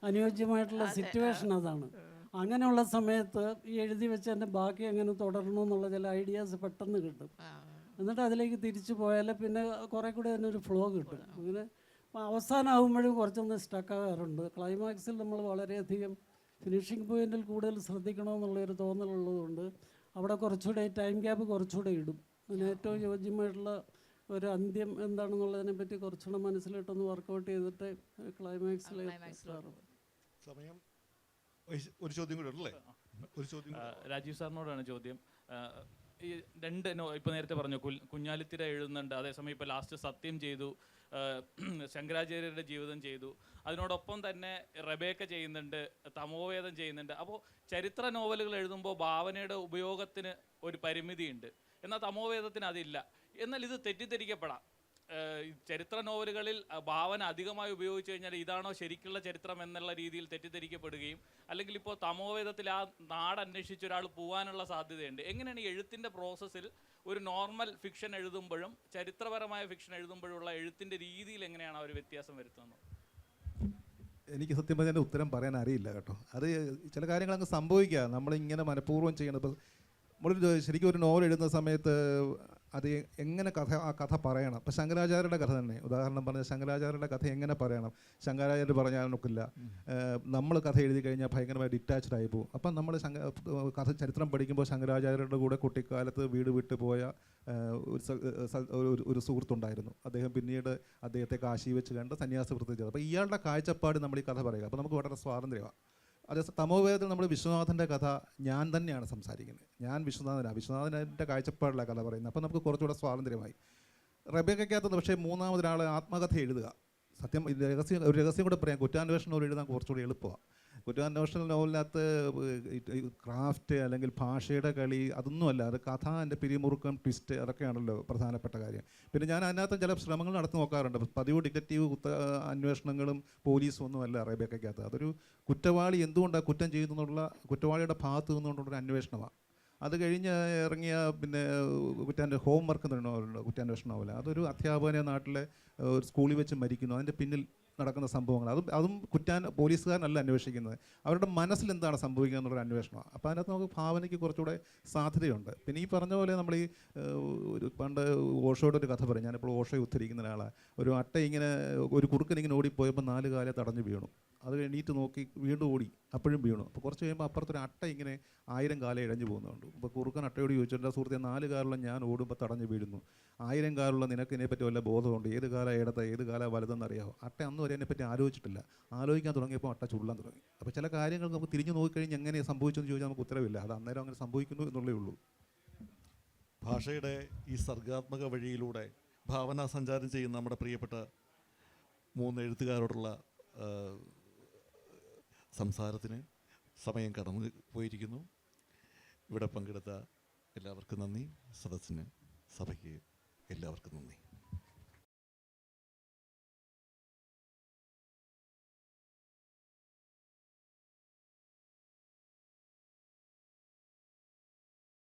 അനുയോജ്യമായിട്ടുള്ള സിറ്റുവേഷൻ അതാണ്. അങ്ങനെയുള്ള സമയത്ത് ഈ എഴുതി വെച്ചതിൻ്റെ ബാക്കി എങ്ങനെ തുടരണമെന്നുള്ള ചില ഐഡിയാസ് പെട്ടെന്ന് കിട്ടും. എന്നിട്ട് അതിലേക്ക് തിരിച്ചു പോയാൽ പിന്നെ കുറേ കൂടി അതിനൊരു ഫ്ലോ കിട്ടും. അങ്ങനെ അവസാനമാകുമ്പോഴും കുറച്ചൊന്ന് സ്റ്റക്കാകാറുണ്ട്. ക്ലൈമാക്സിൽ നമ്മൾ വളരെയധികം ഫിനിഷിംഗ് പോയിന്റിൽ കൂടുതൽ ശ്രദ്ധിക്കണമെന്നുള്ളൊരു തോന്നലുള്ളതുകൊണ്ട് അവിടെ കുറച്ചുകൂടെ ടൈം ഗ്യാപ്പ് കുറച്ചുകൂടെ ഇടും. അതിന് ഏറ്റവും യോജ്യമായിട്ടുള്ള ഒരു അന്ത്യം എന്താണെന്നുള്ളതിനെ പറ്റി കുറച്ചുകൂടെ മനസ്സിലിട്ടൊന്ന് വർക്കൗട്ട് ചെയ്തിട്ട് ക്ലൈമാക്സിലേക്ക് സമയം ഒരു ചോദ്യം കൂടെ ഉണ്ടല്ലേ? ഒരു ചോദ്യം രാജീവ് സാറിനോടാണ് ചോദ്യം. ഈ രണ്ട് ഇപ്പോൾ നേരത്തെ പറഞ്ഞു കുഞ്ഞാലിത്തിര എഴുതുന്നുണ്ട്, അതേസമയം ഇപ്പോൾ ലാസ്റ്റ് സത്യം ചെയ്തു, ശങ്കരാചാര്യരുടെ ജീവിതം ചെയ്തു, അതിനോടൊപ്പം തന്നെ റബേക്ക ചെയ്യുന്നുണ്ട്, തമോവേദം ചെയ്യുന്നുണ്ട്. അപ്പോൾ ചരിത്ര നോവലുകൾ എഴുതുമ്പോൾ ഭാവനയുടെ ഉപയോഗത്തിന് ഒരു പരിമിതിയുണ്ട്, എന്നാൽ തമോവേദത്തിന് അതില്ല. എന്നാൽ ഇത് തെറ്റിദ്ധരിക്കപ്പെടാം. ചരിത്ര നോവലുകളിൽ ഭാവന അധികമായി ഉപയോഗിച്ചു കഴിഞ്ഞാൽ ഇതാണോ ശരിക്കുള്ള ചരിത്രം എന്നുള്ള രീതിയിൽ തെറ്റിദ്ധരിക്കപ്പെടുകയും, അല്ലെങ്കിൽ ഇപ്പോൾ തമോവേദത്തിൽ ആ നാടന്വേഷിച്ച് ഒരാൾ പോകാനുള്ള സാധ്യതയുണ്ട്. എങ്ങനെയാണ് ഈ എഴുത്തിൻ്റെ പ്രോസസ്സിൽ ഒരു നോർമൽ ഫിക്ഷൻ എഴുതുമ്പോഴും ചരിത്രപരമായ ഫിക്ഷൻ എഴുതുമ്പോഴുള്ള എഴുത്തിൻ്റെ രീതിയിൽ എങ്ങനെയാണ് അവർ വ്യത്യാസം വരുത്തുന്നത്? എനിക്ക് സത്യം പറഞ്ഞാൽ എൻ്റെ ഉത്തരം പറയാൻ അറിയില്ല കേട്ടോ. അത് ചില കാര്യങ്ങൾ അങ്ങ് സംഭവിക്കുക, നമ്മളിങ്ങനെ മനഃപൂർവ്വം ചെയ്യണം. ഇപ്പോൾ നമ്മളൊരു ശരിക്കും ഒരു നോവൽ എഴുതുന്ന സമയത്ത് അത് എങ്ങനെ ആ കഥ പറയണം. ഇപ്പോൾ ശങ്കരാചാര്യരുടെ കഥ തന്നെ ഉദാഹരണം പറഞ്ഞാൽ ശങ്കരാചാര്യരുടെ കഥ എങ്ങനെ പറയണം, ശങ്കരാചാര്യർ പറഞ്ഞാൽ നോക്കില്ല. നമ്മൾ കഥ എഴുതി കഴിഞ്ഞാൽ ഭയങ്കരമായി ഡിറ്റാച്ച്ഡ് ആയി പോകും. അപ്പം നമ്മൾ കഥ ചരിത്രം പഠിക്കുമ്പോൾ ശങ്കരാചാര്യരുടെ കൂടെ കുട്ടിക്കാലത്ത് വീട് വിട്ടു പോയ ഒരു സുഹൃത്തുണ്ടായിരുന്നു. അദ്ദേഹം പിന്നീട് അദ്ദേഹത്തെ കാശി വെച്ച് കണ്ട് സന്യാസവൃത്തി ചെയ്തു. അപ്പോൾ ഇയാളുടെ കാഴ്ചപ്പാട് നമ്മൾ ഈ കഥ പറയുക. അപ്പോൾ നമുക്ക് വളരെ സ്വാതന്ത്ര്യമാണ്. അതേ തമോവേദത്തിൽ നമ്മൾ വിശ്വനാഥൻ്റെ കഥ ഞാൻ തന്നെയാണ് സംസാരിക്കുന്നത്. ഞാൻ വിശ്വനാഥൻ്റെ കാഴ്ചപ്പാടിലാണ് കഥ പറയുന്നത്. അപ്പോൾ നമുക്ക് കുറച്ചുകൂടെ സ്വാതന്ത്ര്യമായി. റബേക്കകത്ത് പക്ഷേ മൂന്നാമതൊരാൾ ആത്മകഥ എഴുതുക. സത്യം ഒരു രഹസ്യം കൂടെ പറയാം, കുറ്റാന്വേഷണ നോവൽ എഴുതാൻ കുറച്ചുകൂടി എളുപ്പമാണ്. കുറ്റാന്വേഷണ നോവലിനകത്ത് ക്രാഫ്റ്റ് അല്ലെങ്കിൽ ഭാഷയുടെ കളി അതൊന്നുമല്ല, അത് കഥ, എൻ്റെ പിരിമുറുക്കം, ട്വിസ്റ്റ്, അതൊക്കെയാണല്ലോ പ്രധാനപ്പെട്ട കാര്യം. പിന്നെ ഞാൻ അതിനകത്ത് ചില ശ്രമങ്ങൾ നടത്തി നോക്കാറുണ്ട്. പതിവ് ഡിറ്റക്റ്റീവ് അന്വേഷണങ്ങളും പോലീസും ഒന്നുമല്ല റബേക്കകത്ത്. അതൊരു കുറ്റവാളി എന്തുകൊണ്ടാണ് കുറ്റം ചെയ്യുന്നുള്ള കുറ്റവാളിയുടെ ഭാഗത്ത് നിന്നുകൊണ്ടുള്ളൊരു അന്വേഷണമാണ്. അത് കഴിഞ്ഞ് ഇറങ്ങിയ പിന്നെ ഹോംവർക്ക് നോവലുണ്ട്, കുറ്റാന്വേഷണ നോവൽ. അതൊരു അധ്യാപകനെ നാട്ടിലെ ഒരു സ്കൂളിൽ വെച്ച് മരിക്കുന്നു, അതിൻ്റെ പിന്നിൽ നടക്കുന്ന സംഭവങ്ങൾ. അതും പോലീസുകാരനല്ല അന്വേഷിക്കുന്നത്, അവരുടെ മനസ്സിൽ എന്താണ് സംഭവിക്കുക എന്നുള്ളൊരു അന്വേഷണമാണ്. അപ്പോൾ അതിനകത്ത് നമുക്ക് ഭാവനയ്ക്ക് കുറച്ചുകൂടെ സാധ്യതയുണ്ട്. പിന്നെ ഈ പറഞ്ഞ പോലെ നമ്മൾ ഈ പണ്ട് ഓഷോയുടെ ഒരു കഥ പറയും, ഞാനിപ്പോൾ ഓഷോയെ ഉദ്ധരിക്കുന്ന ഒരാളാണ്. ഒരു അട്ട ഇങ്ങനെ ഒരു കുറുക്കനിങ്ങനെ ഓടിപ്പോയപ്പോൾ 4 കാലം തടഞ്ഞു വീണു. അത് എണീറ്റ് നോക്കി വീണ്ടും ഓടി, അപ്പോഴും വീണു. അപ്പോൾ കുറച്ച് കഴിയുമ്പോൾ അപ്പുറത്തൊരു അട്ട ഇങ്ങനെ 1000 കാലം ഇഴഞ്ഞു പോകുന്നുണ്ട്. അപ്പോൾ കുറുക്കൻ അട്ടയോട് ചോദിച്ചിട്ട്, സുഹൃത്തെ 4 കാലുള്ള ഞാൻ ഓടുമ്പോൾ തടഞ്ഞു വീഴുന്നു, 1000 കാലുള്ള നിനക്ക് ഇതിനെപ്പറ്റി വല്ല ബോധമുണ്ട്, ഏത് കാലം ഇടത്ത ഏത് കാലം വലുതെന്നറിയാമോ? അട്ട അന്ന് വരെ അതിനെപ്പറ്റി ആലോചിച്ചിട്ടില്ല. ആലോചിക്കാൻ തുടങ്ങിയപ്പോൾ അട്ട ചുള്ളാൻ തുടങ്ങി. അപ്പോൾ ചില കാര്യങ്ങൾ നമുക്ക് തിരിഞ്ഞു നോക്കിക്കഴിഞ്ഞ് എങ്ങനെ സംഭവിച്ചെന്ന് ചോദിച്ചാൽ നമുക്ക് ഉത്തരവില്ല. അത് അന്നേരം അങ്ങനെ സംഭവിക്കുന്നു എന്നുള്ളേ ഉള്ളൂ. ഭാഷയുടെ ഈ സർഗാത്മക വഴിയിലൂടെ ഭാവനാ സഞ്ചാരം ചെയ്യുന്ന നമ്മുടെ പ്രിയപ്പെട്ട 3 എഴുത്തുകാരോടുള്ള സംസാരത്തിന് സമയം കടന്നു പോയിരിക്കുന്നു. ഇവിടെ പങ്കെടുത്ത എല്ലാവർക്കും നന്ദി. സദസ്സിന്, സഭയ്ക്ക് എല്ലാവർക്കും നന്ദി.